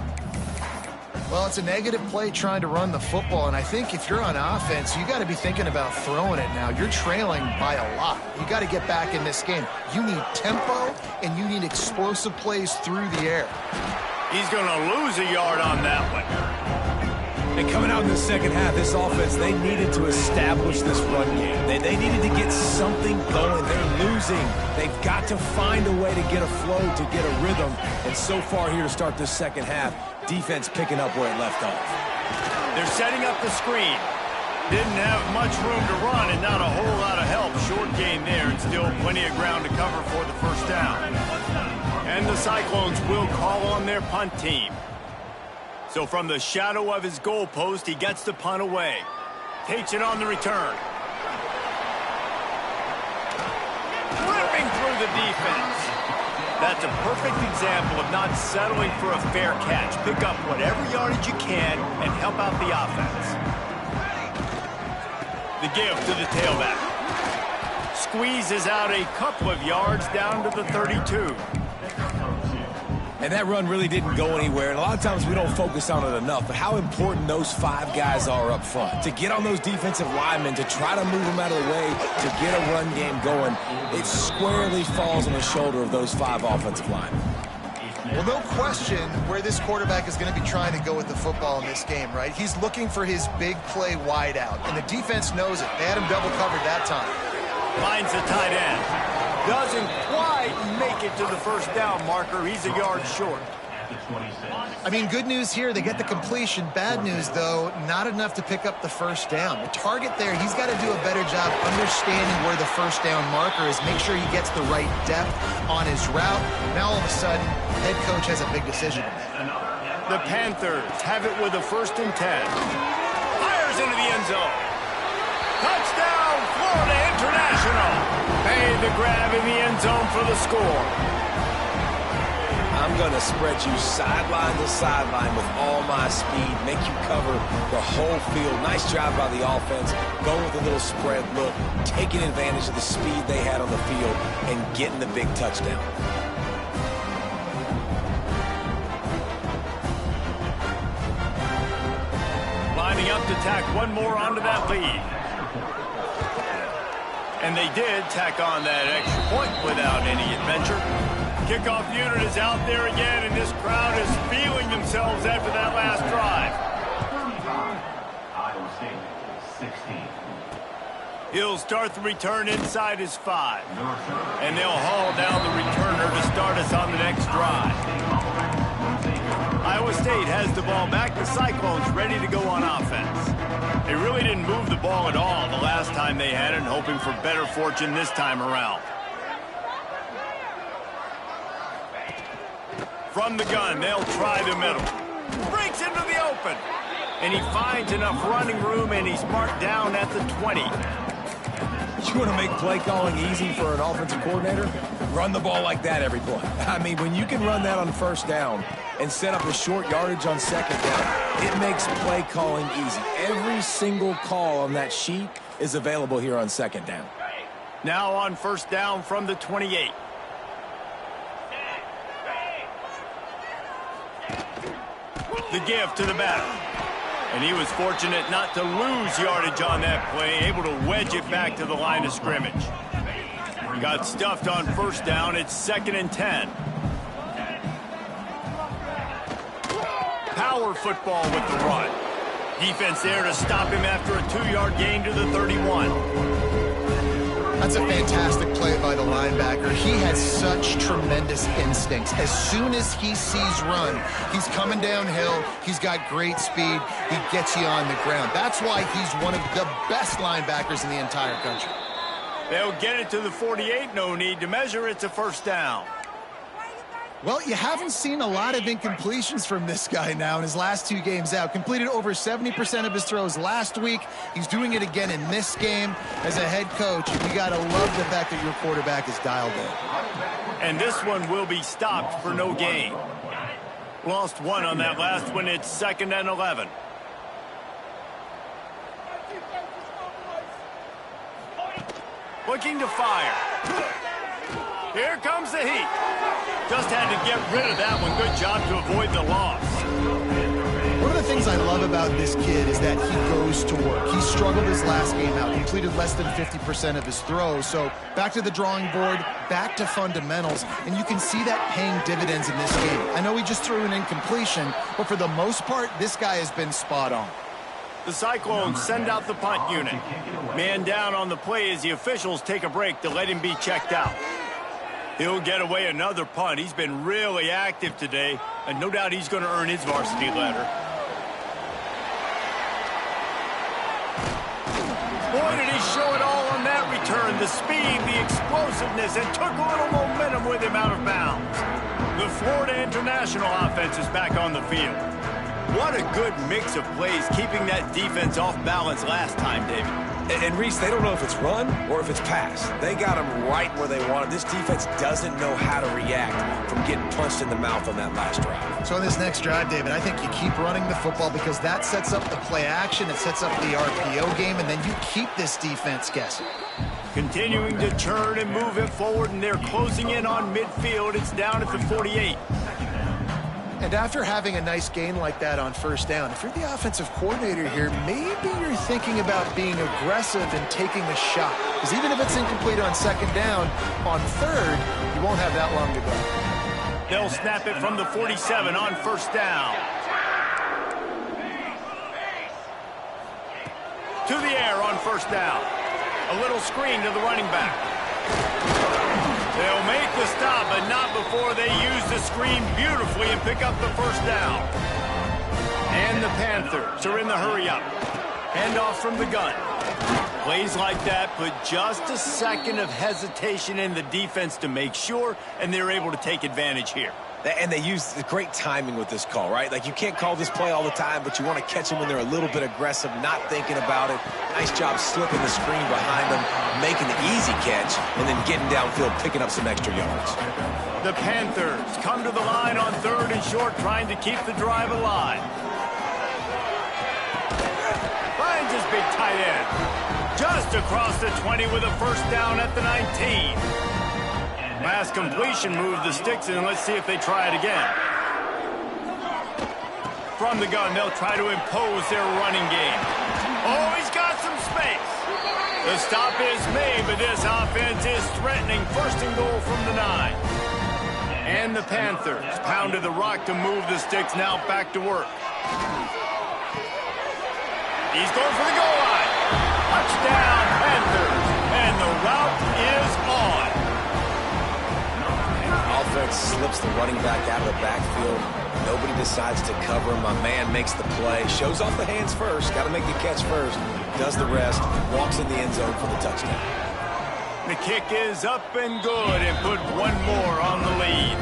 Well, it's a negative play trying to run the football, and I think if you're on offense, you got to be thinking about throwing it now. You're trailing by a lot. You got to get back in this game. You need tempo, and you need explosive plays through the air. He's going to lose a yard on that one. And coming out in the second half, this offense, they needed to establish this run game. They needed to get something going. They're losing. They've got to find a way to get a flow, to get a rhythm. And so far here to start this second half, defense picking up where it left off. They're setting up the screen. Didn't have much room to run and not a whole lot of help. Short gain there and still plenty of ground to cover for the first down. And the Cyclones will call on their punt team. So from the shadow of his goalpost, he gets the punt away. Takes it on the return. Ripping through the defense. That's a perfect example of not settling for a fair catch. Pick up whatever yardage you can and help out the offense. The give to the tailback. Squeezes out a couple of yards down to the 32. And that run really didn't go anywhere. And a lot of times we don't focus on it enough, but how important those 5 guys are up front. To get on those defensive linemen, to try to move them out of the way, to get a run game going, it squarely falls on the shoulder of those 5 offensive linemen. Well, no question where this quarterback is going to be trying to go with the football in this game, right? He's looking for his big play wide out, and the defense knows it. They had him double covered that time. Finds the tight end. Doesn't quite make it to the first down marker. He's a yard short. I mean, good news here. They get the completion. Bad news, though, not enough to pick up the first down. The target there, he's got to do a better job understanding where the first down marker is. Make sure he gets the right depth on his route. Now, all of a sudden, head coach has a big decision to make. The Panthers have it with a 1st and 10. Fires into the end zone. Touchdown, Florida International. Made the grab in the end zone for the score. I'm going to spread you sideline to sideline with all my speed, make you cover the whole field. Nice job by the offense, going with a little spread look, taking advantage of the speed they had on the field, and getting the big touchdown. Lining up to tack one more onto that lead. And they did tack on that extra point without any adventure. Kickoff unit is out there again, and this crowd is feeling themselves after that last drive. He'll start the return inside his 5. And they'll haul down the returner to start us on the next drive. Iowa State has the ball back. The Cyclones ready to go on offense. They really didn't move the ball at all the last time they had it, hoping for better fortune this time around. From the gun, they'll try the middle. Breaks into the open. And he finds enough running room, and he's marked down at the 20. You want to make play calling easy for an offensive coordinator? Run the ball like that every play. I mean, when you can run that on 1st down and set up a short yardage on 2nd down, it makes play calling easy. Every single call on that sheet is available here on 2nd down. Now on 1st down from the 28. The give to the batter. And he was fortunate not to lose yardage on that play, able to wedge it back to the line of scrimmage. Got stuffed on 1st down. It's 2nd and 10. Power football with the run. Defense there to stop him after a 2-yard gain to the 31. That's a fantastic play by the linebacker. He has such tremendous instincts. As soon as he sees run, he's coming downhill. He's got great speed. He gets you on the ground. That's why he's one of the best linebackers in the entire country. They'll get it to the 48. No need to measure. It's a 1st down. Well, you haven't seen a lot of incompletions from this guy now in his last 2 games out. Completed over 70% of his throws last week. He's doing it again in this game. As a head coach, you got to love the fact that your quarterback is dialed in. And this one will be stopped for no gain. Lost 1 on that last one. It's 2nd and 11. Looking to fire. Here comes the heat. Just had to get rid of that one. Good job to avoid the loss. One of the things I love about this kid is that he goes to work. He struggled his last game out, completed less than 50% of his throws. So back to the drawing board, back to fundamentals, and you can see that paying dividends in this game. I know he just threw an incompletion, but for the most part, this guy has been spot on. The Cyclones send out the punt unit. Man down on the play as the officials take a break to let him be checked out. He'll get away another punt. He's been really active today, and no doubt he's going to earn his varsity letter. Boy, did he show it all on that return. The speed, the explosiveness, and took a little momentum with him out of bounds. The Florida International offense is back on the field. What a good mix of plays, keeping that defense off balance last time, David. And Reese, they don't know if it's run or if it's pass. They got him right where they want him. This defense doesn't know how to react from getting punched in the mouth on that last drive. So on this next drive, David, I think you keep running the football because that sets up the play action, it sets up the RPO game, and then you keep this defense guessing. Continuing to churn and move it forward, and they're closing in on midfield. It's down at the 48. And after having a nice gain like that on first down, if you're the offensive coordinator here, maybe you're thinking about being aggressive and taking a shot. Because even if it's incomplete on second down, on third, you won't have that long to go. They'll snap it from the 47 on first down. To the air on first down. A little screen to the running back. They'll make the stop, but not before they use the screen beautifully and pick up the first down. And the Panthers are in the hurry-up. Handoff from the gun. Plays like that put just a second of hesitation in the defense to make sure, and they're able to take advantage here. And they use great timing with this call, right? Like, you can't call this play all the time, but you want to catch them when they're a little bit aggressive, not thinking about it. Nice job slipping the screen behind them, making the easy catch, and then getting downfield, picking up some extra yards. The Panthers come to the line on third and short, trying to keep the drive alive. Finds his big tight end. Just across the 20 with a first down at the 19. Last completion moved the sticks in. Let's see if they try it again. From the gun, they'll try to impose their running game. Oh, he's got some space. The stop is made, but this offense is threatening. First and goal from the 9. And the Panthers pounded the rock to move the sticks. Now back to work. He's going for the goal line. Touchdown, Panthers. And the route is on. Offense slips the running back out of the backfield. Nobody decides to cover him. My man makes the play. Shows off the hands first. Got to make the catch first. Does the rest. Walks in the end zone for the touchdown. The kick is up and good and put one more on the lead.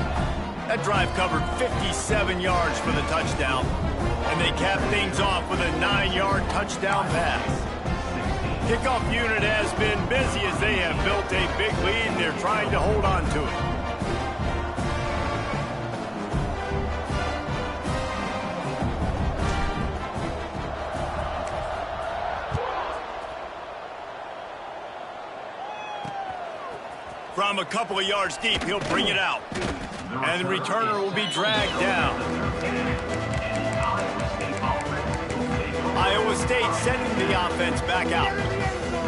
That drive covered 57 yards for the touchdown. And they cap things off with a 9-yard touchdown pass. Kickoff unit has been busy as they have built a big lead and they're trying to hold on to it. From a couple of yards deep, he'll bring it out. And the returner will be dragged down. Iowa State sending the offense back out.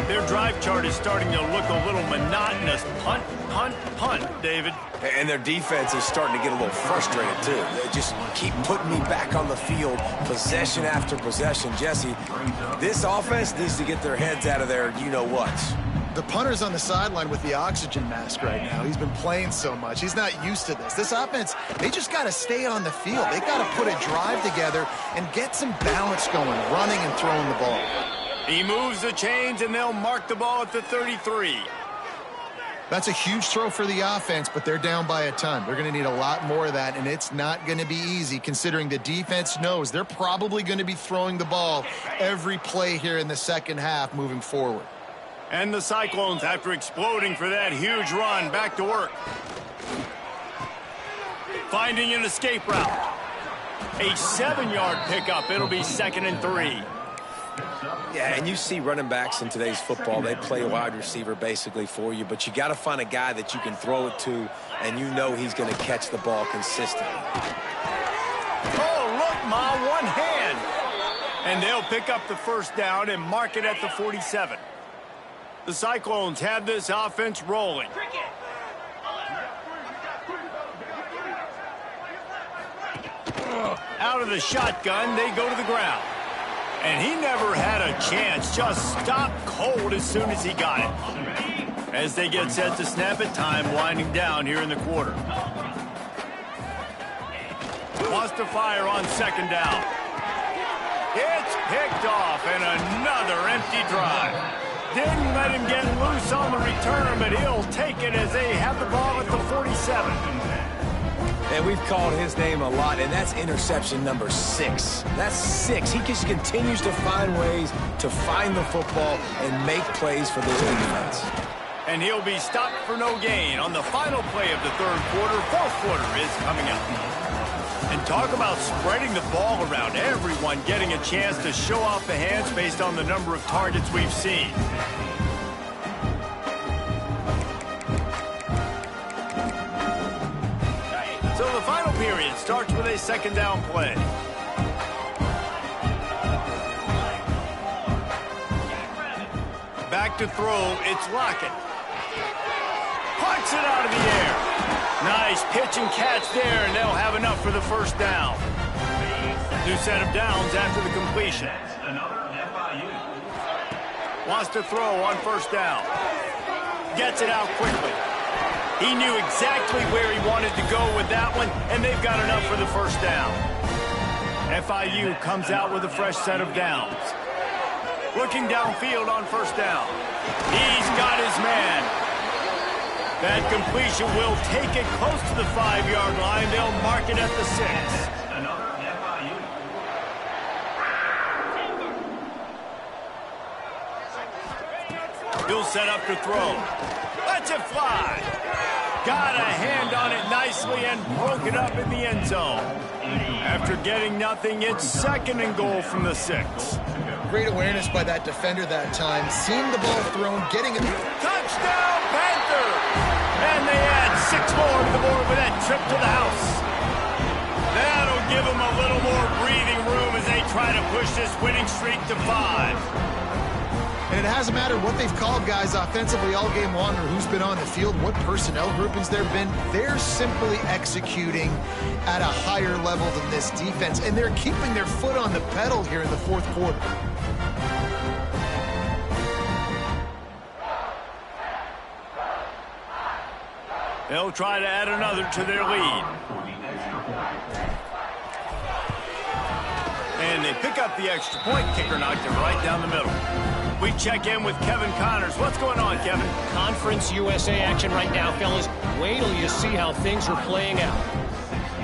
Their drive chart is starting to look a little monotonous. Punt, punt, punt, David. And their defense is starting to get a little frustrated, too. They just keep putting me back on the field, possession after possession. Jesse, this offense needs to get their heads out of their you-know-whats. The punter's on the sideline with the oxygen mask right now. He's been playing so much. He's not used to this. This offense, they just got to stay on the field. They got to put a drive together and get some balance going, running and throwing the ball. He moves the chains, and they'll mark the ball at the 33. That's a huge throw for the offense, but they're down by a ton. They're going to need a lot more of that, and it's not going to be easy considering the defense knows they're probably going to be throwing the ball every play here in the second half moving forward. And the Cyclones, after exploding for that huge run, back to work. Finding an escape route. A 7-yard pickup. It'll be 2nd and 3. Yeah, and you see running backs in today's football, they play a wide receiver basically for you, but you got to find a guy that you can throw it to, and you know he's going to catch the ball consistently. Oh, look, Ma, one hand. And they'll pick up the first down and mark it at the 47. The Cyclones have this offense rolling. Out of the shotgun, they go to the ground. And he never had a chance, just stopped cold as soon as he got it. As they get set to snap it, time winding down here in the quarter. Wants to fire on second down. It's picked off, and another empty drive. Didn't let him get loose on the return, but he'll take it as they have the ball at the 47. And we've called his name a lot, and that's interception number 6. That's 6. He just continues to find ways to find the football and make plays for this defense. And he'll be stopped for no gain on the final play of the third quarter. Fourth quarter is coming up. And talk about spreading the ball around. Everyone getting a chance to show off the hands based on the number of targets we've seen. So the final period starts with a second down play. Back to throw, it's Lockett. Punts it out of the air. Nice pitch and catch there, and they'll have enough for the first down. New set of downs after the completion. Wants to throw on first down. Gets it out quickly. He knew exactly where he wanted to go with that one, and they've got enough for the first down. FIU comes out with a fresh set of downs. Looking downfield on first down. He's got his man. That completion will take it close to the 5-yard line. They'll mark it at the 6. He'll set up to throw. Lets it fly. Got a hand on it nicely and broke it up in the end zone. After getting nothing, it's second and goal from the 6. Great awareness by that defender that time. Seeing the ball thrown, getting it. Touchdown, Panthers! And they add 6 more to the board with that trip to the house. That'll give them a little more breathing room as they try to push this winning streak to 5. And it hasn't mattered what they've called guys offensively all game long or who's been on the field, what personnel groupings there have been. They're simply executing at a higher level than this defense, and they're keeping their foot on the pedal here in the fourth quarter. They'll try to add another to their lead. And they pick up the extra point. Kicker knocked it right down the middle. We check in with Kevin Connors. What's going on, Kevin? Conference USA action right now, fellas. Wait till you see how things are playing out.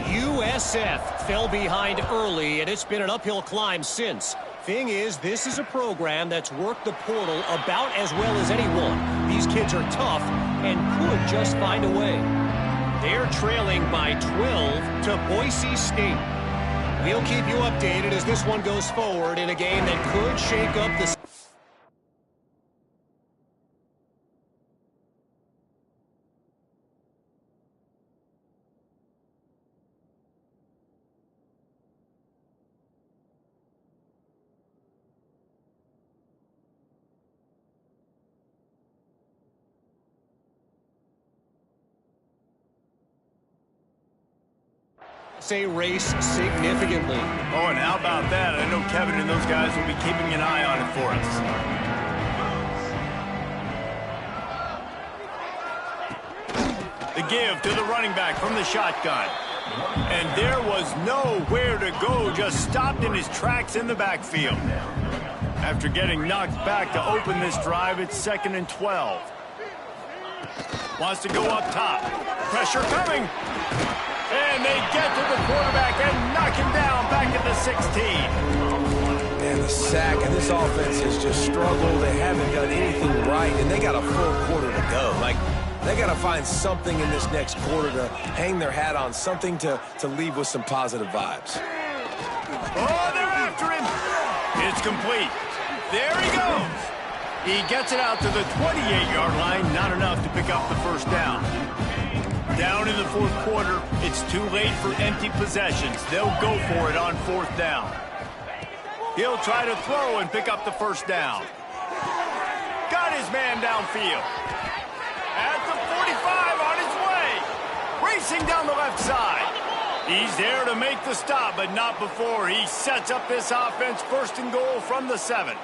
USF fell behind early, and it's been an uphill climb since. Thing is, this is a program that's worked the portal about as well as anyone. These kids are tough and could just find a way. They're trailing by 12 to Boise State. We'll keep you updated as this one goes forward in a game that could shake up the... race significantly. Oh, and how about that? I know Kevin and those guys will be keeping an eye on it for us. The give to the running back from the shotgun. And there was nowhere to go, just stopped in his tracks in the backfield. After getting knocked back to open this drive, it's 2nd and 12. Wants to go up top. Pressure coming. And they get to the quarterback and knock him down back at the 16. And the sack, and this offense has just struggled. They haven't done anything right, and they got a full quarter to go. Like, they got to find something in this next quarter to hang their hat on, something to leave with some positive vibes. Oh, they're after him. It's complete. There he goes. He gets it out to the 28-yard line, not enough to pick up the first down. Down in the fourth quarter, it's too late for empty possessions. They'll go for it on 4th down. He'll try to throw and pick up the first down. Got his man downfield. At the 45 on his way. Racing down the left side. He's there to make the stop, but not before he sets up this offense 1st and goal from the 7.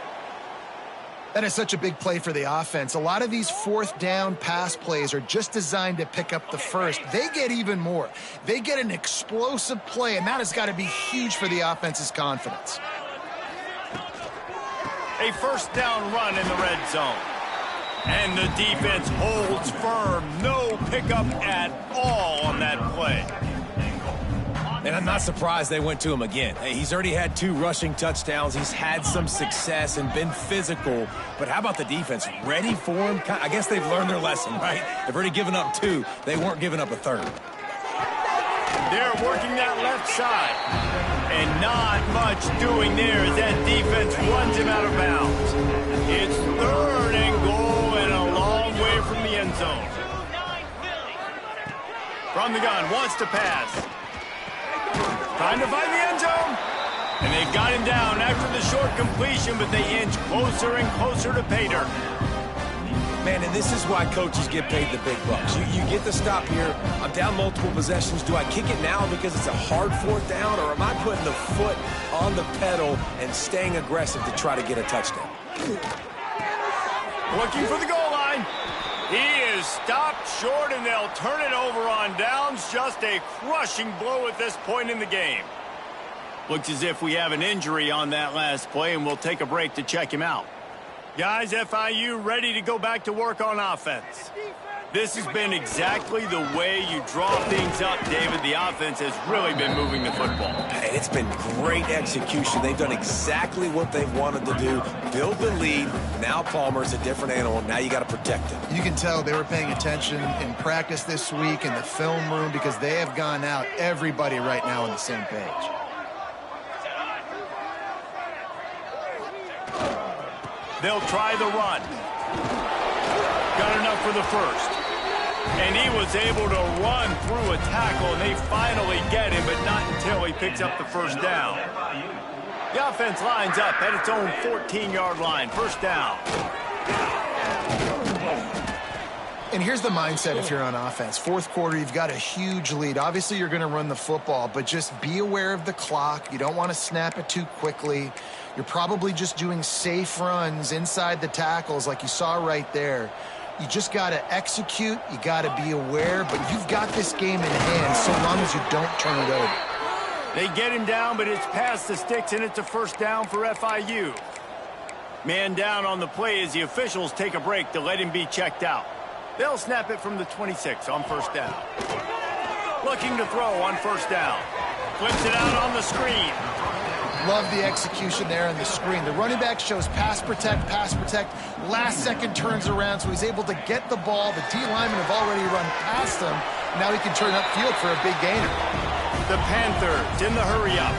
That is such a big play for the offense. A lot of these 4th down pass plays are just designed to pick up the first. They get even more. They get an explosive play, and that has got to be huge for the offense's confidence. A 1st down run in the red zone. And the defense holds firm. No pickup at all on that play. And I'm not surprised they went to him again. Hey, he's already had 2 rushing touchdowns. He's had some success and been physical. But how about the defense? Ready for him? I guess they've learned their lesson, right? They've already given up 2. They weren't giving up a 3rd. They're working that left side. And not much doing there as that defense runs him out of bounds. It's 3rd and goal and a long way from the end zone. From the gun, wants to pass. Trying to find the end zone. And they've got him down after the short completion, but they inch closer and closer to pay dirt. Man, and this is why coaches get paid the big bucks. You get the stop here. I'm down multiple possessions. Do I kick it now because it's a hard fourth down, or am I putting the foot on the pedal and staying aggressive to try to get a touchdown? Looking for the goal line. He is stopped short, and they'll turn it over on downs. Just a crushing blow at this point in the game. Looks as if we have an injury on that last play, and we'll take a break to check him out. Guys, FIU ready to go back to work on offense. This has been exactly the way you draw things up, David. The offense has really been moving the football. And it's been great execution. They've done exactly what they've wanted to do. Build the lead. Now Palmer's a different animal. Now you got to protect him. You can tell they were paying attention in practice this week in the film room because they have gone out, everybody right now on the same page. They'll try the run. Got enough for the first. And he was able to run through a tackle, and they finally get him, but not until he picks up the first down. The offense lines up at its own 14-yard line. First down. And here's the mindset if you're on offense. Fourth quarter, you've got a huge lead. Obviously, you're going to run the football, but just be aware of the clock. You don't want to snap it too quickly. You're probably just doing safe runs inside the tackles like you saw right there. You just got to execute. You got to be aware, but you've got this game in hand so long as you don't turn it over. They get him down, but it's past the sticks, and it's a first down for FIU. Man down on the play as the officials take a break to let him be checked out. They'll snap it from the 26 on first down. Looking to throw on first down. Flips it out on the screen. Love the execution there on the screen. The running back shows pass protect, last second turns around, so he's able to get the ball. The D linemen have already run past him. Now he can turn upfield for a big gainer. The Panthers in the hurry-up.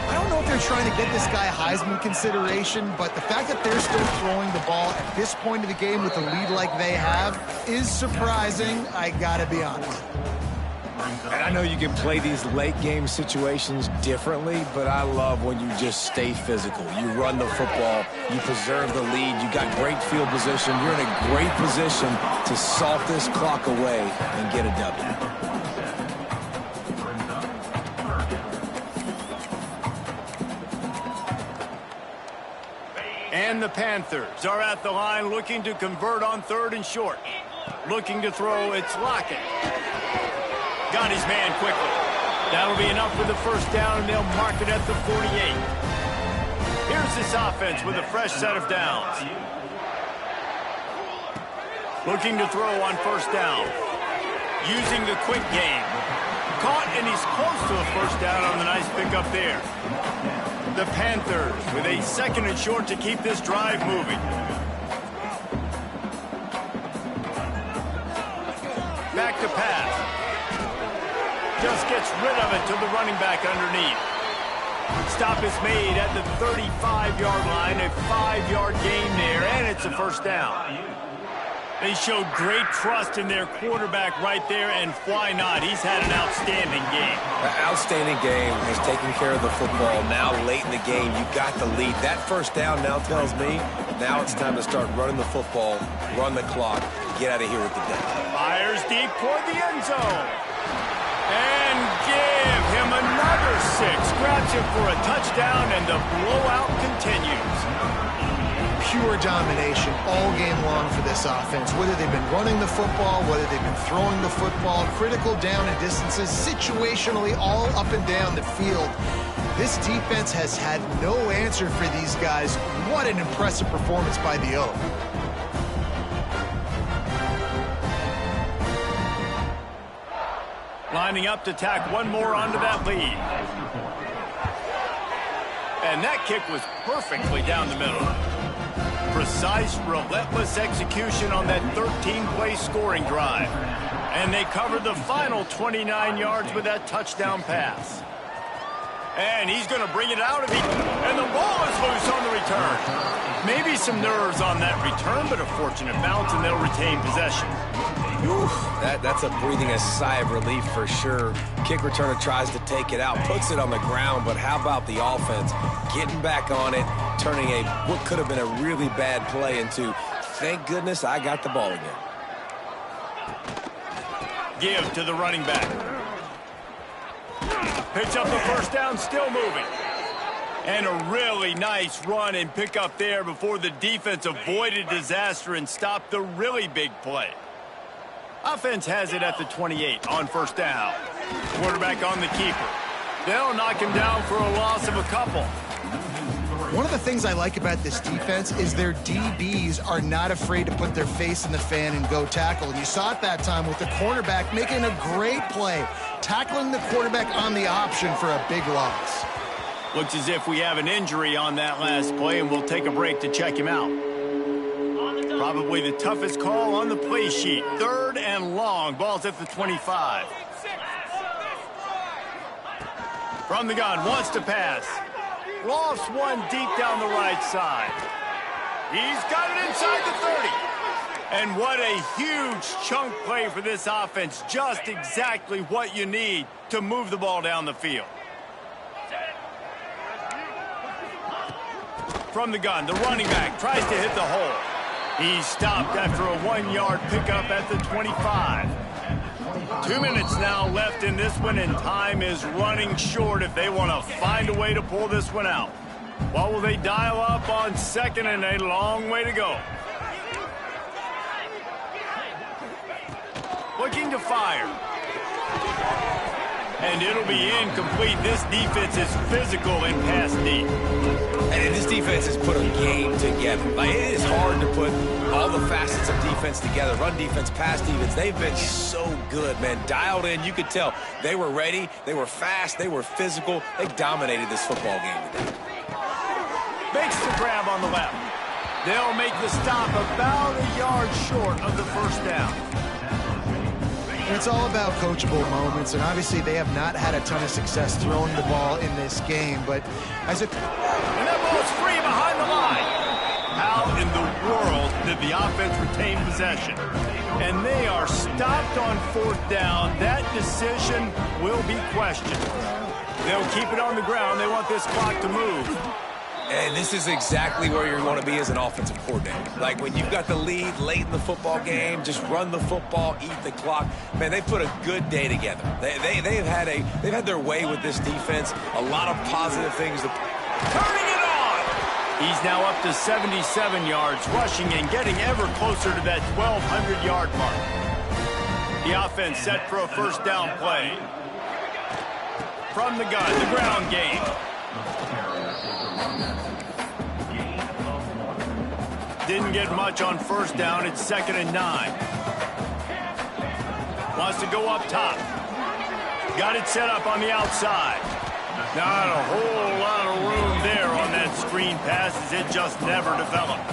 I don't know if they're trying to get this guy Heisman consideration, but the fact that they're still throwing the ball at this point of the game with a lead like they have is surprising, I gotta be honest. And I know you can play these late game situations differently, but I love when you just stay physical. You run the football, you preserve the lead, you got great field position. You're in a great position to salt this clock away and get a W. And the Panthers are at the line looking to convert on third and short. Looking to throw, it's Lockett. Got his man quickly. That'll be enough for the first down, and they'll mark it at the 48. Here's this offense with a fresh set of downs. Looking to throw on first down. Using the quick game. Caught, and he's close to a first down on the nice pickup there. The Panthers with a second and short to keep this drive moving. Back to pass. Just gets rid of it to the running back underneath. Stop is made at the 35-yard line, a 5-yard gain there, and it's a first down. They showed great trust in their quarterback right there, and why not? He's had an outstanding game. An outstanding game. He's taking care of the football. Now late in the game, you got the lead. That first down now tells me now it's time to start running the football, run the clock, get out of here with the day. Fires deep toward the end zone. And give him another 6. Grabs him for a touchdown, and the blowout continues. Pure domination all game long for this offense. Whether they've been running the football, whether they've been throwing the football, critical down and distances, situationally all up and down the field. This defense has had no answer for these guys. What an impressive performance by the O. Lining up to tack one more onto that lead. And that kick was perfectly down the middle. Precise, relentless execution on that 13-play scoring drive. And they covered the final 29 yards with that touchdown pass. And he's going to bring it out of it. And the ball is loose on the return. Maybe some nerves on that return, but a fortunate bounce, and they'll retain possession. Oof, that's a breathing a sigh of relief for sure. Kick returner tries to take it out, puts it on the ground, but how about the offense getting back on it, turning what could have been a really bad play into, thank goodness I got the ball again. Give to the running back. Picks up the first down, still moving. And a really nice run and pick up there before the defense avoided disaster and stopped the really big play. Offense has it at the 28 on first down. Quarterback on the keeper. They'll knock him down for a loss of a couple. One of the things I like about this defense is their DBs are not afraid to put their face in the fan and go tackle. And you saw it that time with the cornerback making a great play, tackling the quarterback on the option for a big loss. Looks as if we have an injury on that last play, and we'll take a break to check him out. Probably the toughest call on the play sheet. 3rd and long. Ball's at the 25. From the gun, wants to pass. Lofts one deep down the right side. He's got it inside the 30. And what a huge chunk play for this offense. Just exactly what you need to move the ball down the field. From the gun, the running back tries to hit the hole. He's stopped after a 1-yard pickup at the 25. 2 minutes now left in this one, and time is running short if they want to find a way to pull this one out. What will they dial up on second, and a long way to go? Looking to fire. And it'll be incomplete. This defense is physical and pass deep. And this defense has put a game together. Like, it is hard to put all the facets of defense together. Run defense, pass defense. They've been so good, man. Dialed in. You could tell they were ready. They were fast. They were physical. They dominated this football game today. Makes the grab on the left. They'll make the stop about a yard short of the first down. It's all about coachable moments, and obviously they have not had a ton of success throwing the ball in this game, but as a... And that ball's free behind the line. How in the world did the offense retain possession? And they are stopped on 4th down. That decision will be questioned. They'll keep it on the ground. They want this clock to move. And this is exactly where you want to be as an offensive coordinator. Like, when you've got the lead late in the football game, just run the football, eat the clock. Man, they put a good day together. They've had their way with this defense. A lot of positive things. Turning it on! He's now up to 77 yards, rushing and getting ever closer to that 1,200-yard mark. The offense set for a first down play. From the gun, the ground game. Didn't get much on first down. It's 2nd and 9. Wants to go up top. Got it set up on the outside. Not a whole lot of room there on that screen pass, as it just never developed.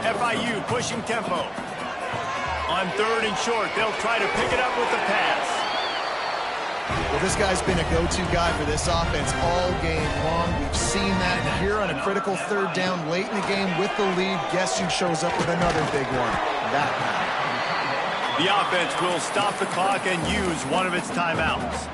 FIU pushing tempo. On 3rd and short, they'll try to pick it up with the pass. Well, this guy's been a go-to guy for this offense all game long. We've seen that here on a critical 3rd down late in the game with the lead. Guess who shows up with another big one? That guy. The offense will stop the clock and use one of its timeouts.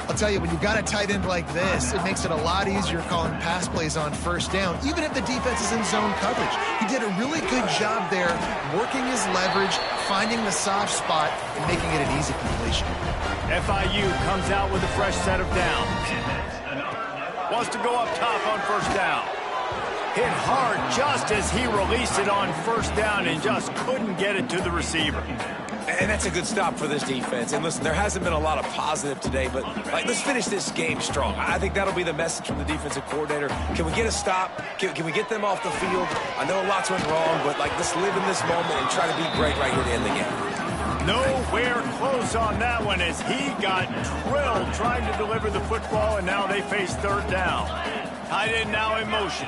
I'll tell you, when you've got a tight end like this, it makes it a lot easier calling pass plays on first down, even if the defense is in zone coverage. He did a really good job there, working his leverage, finding the soft spot, and making it an easy completion. FIU comes out with a fresh set of downs. Wants to go up top on first down. Hit hard just as he released it on first down and just couldn't get it to the receiver. And that's a good stop for this defense. And listen, there hasn't been a lot of positive today, but let's finish this game strong. I think that'll be the message from the defensive coordinator. Can we get a stop? Can we get them off the field? I know lots went wrong, but let's live in this moment and try to be great right here to end the game. Nowhere close on that one as he got drilled trying to deliver the football, and now they face 3rd down. Tight end now in motion.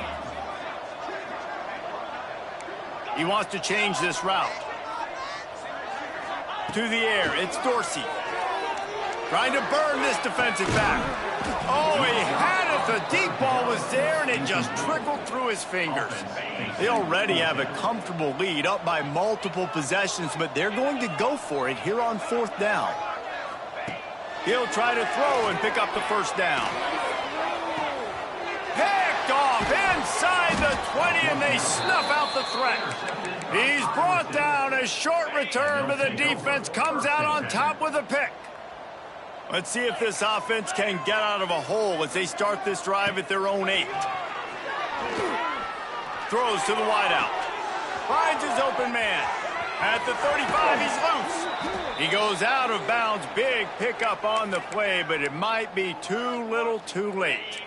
He wants to change this route. To the air, it's Dorsey. Trying to burn this defensive back. Oh, he had it. The deep ball was there, and it just trickled through his fingers. They already have a comfortable lead, up by multiple possessions, but they're going to go for it here on 4th down. He'll try to throw and pick up the first down. Picked off inside the 20, and they snuff out the threat. He's brought down. A short return, but the defense comes out on top with a pick. Let's see if this offense can get out of a hole as they start this drive at their own 8. Throws to the wideout. Finds his open man. At the 35, he's loose. He goes out of bounds. Big pickup on the play, but it might be too little too late.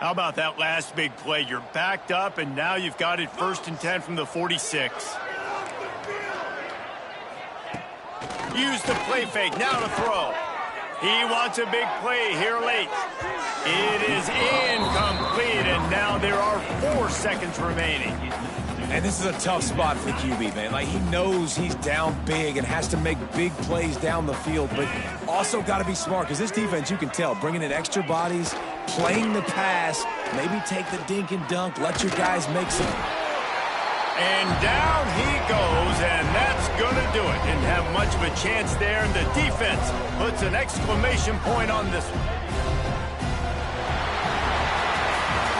How about that last big play? You're backed up, and now you've got it 1st and 10 from the 46. Use the play fake. Now to throw. He wants a big play here late. It is incomplete, and now there are 4 seconds remaining. And this is a tough spot for the QB, man. Like, he knows he's down big and has to make big plays down the field, but also got to be smart because this defense, you can tell, bringing in extra bodies, playing the pass, maybe take the dink and dunk, let your guys make some. And down he goes, and that's going to do it. Didn't have much of a chance there, and the defense puts an exclamation point on this one.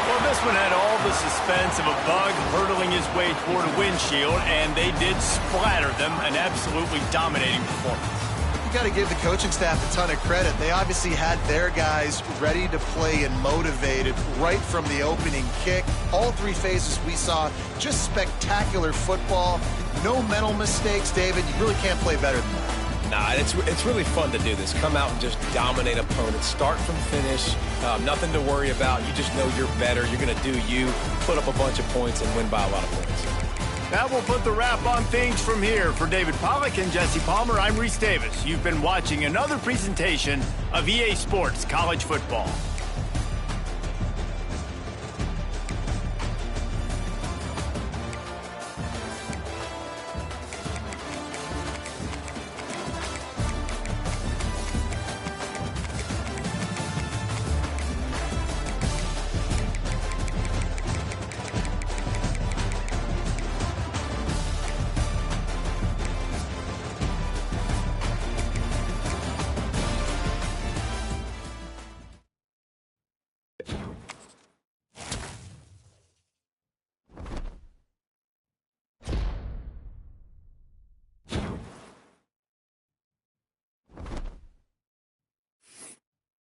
Well, this one had all the suspense of a bug hurtling his way toward a windshield, and they did splatter them. An absolutely dominating performance. You got to give the coaching staff a ton of credit. They obviously had their guys ready to play and motivated right from the opening kick. All 3 phases we saw, just spectacular football. No mental mistakes, David. You really can't play better than that. Nah, it's really fun to do this. Come out and just dominate opponents. Start from finish. Nothing to worry about. You just know you're better. You're going to do you, put up a bunch of points, and win by a lot of points. That will put the wrap on things from here. For David Pollack and Jesse Palmer, I'm Reese Davis. You've been watching another presentation of EA Sports College Football.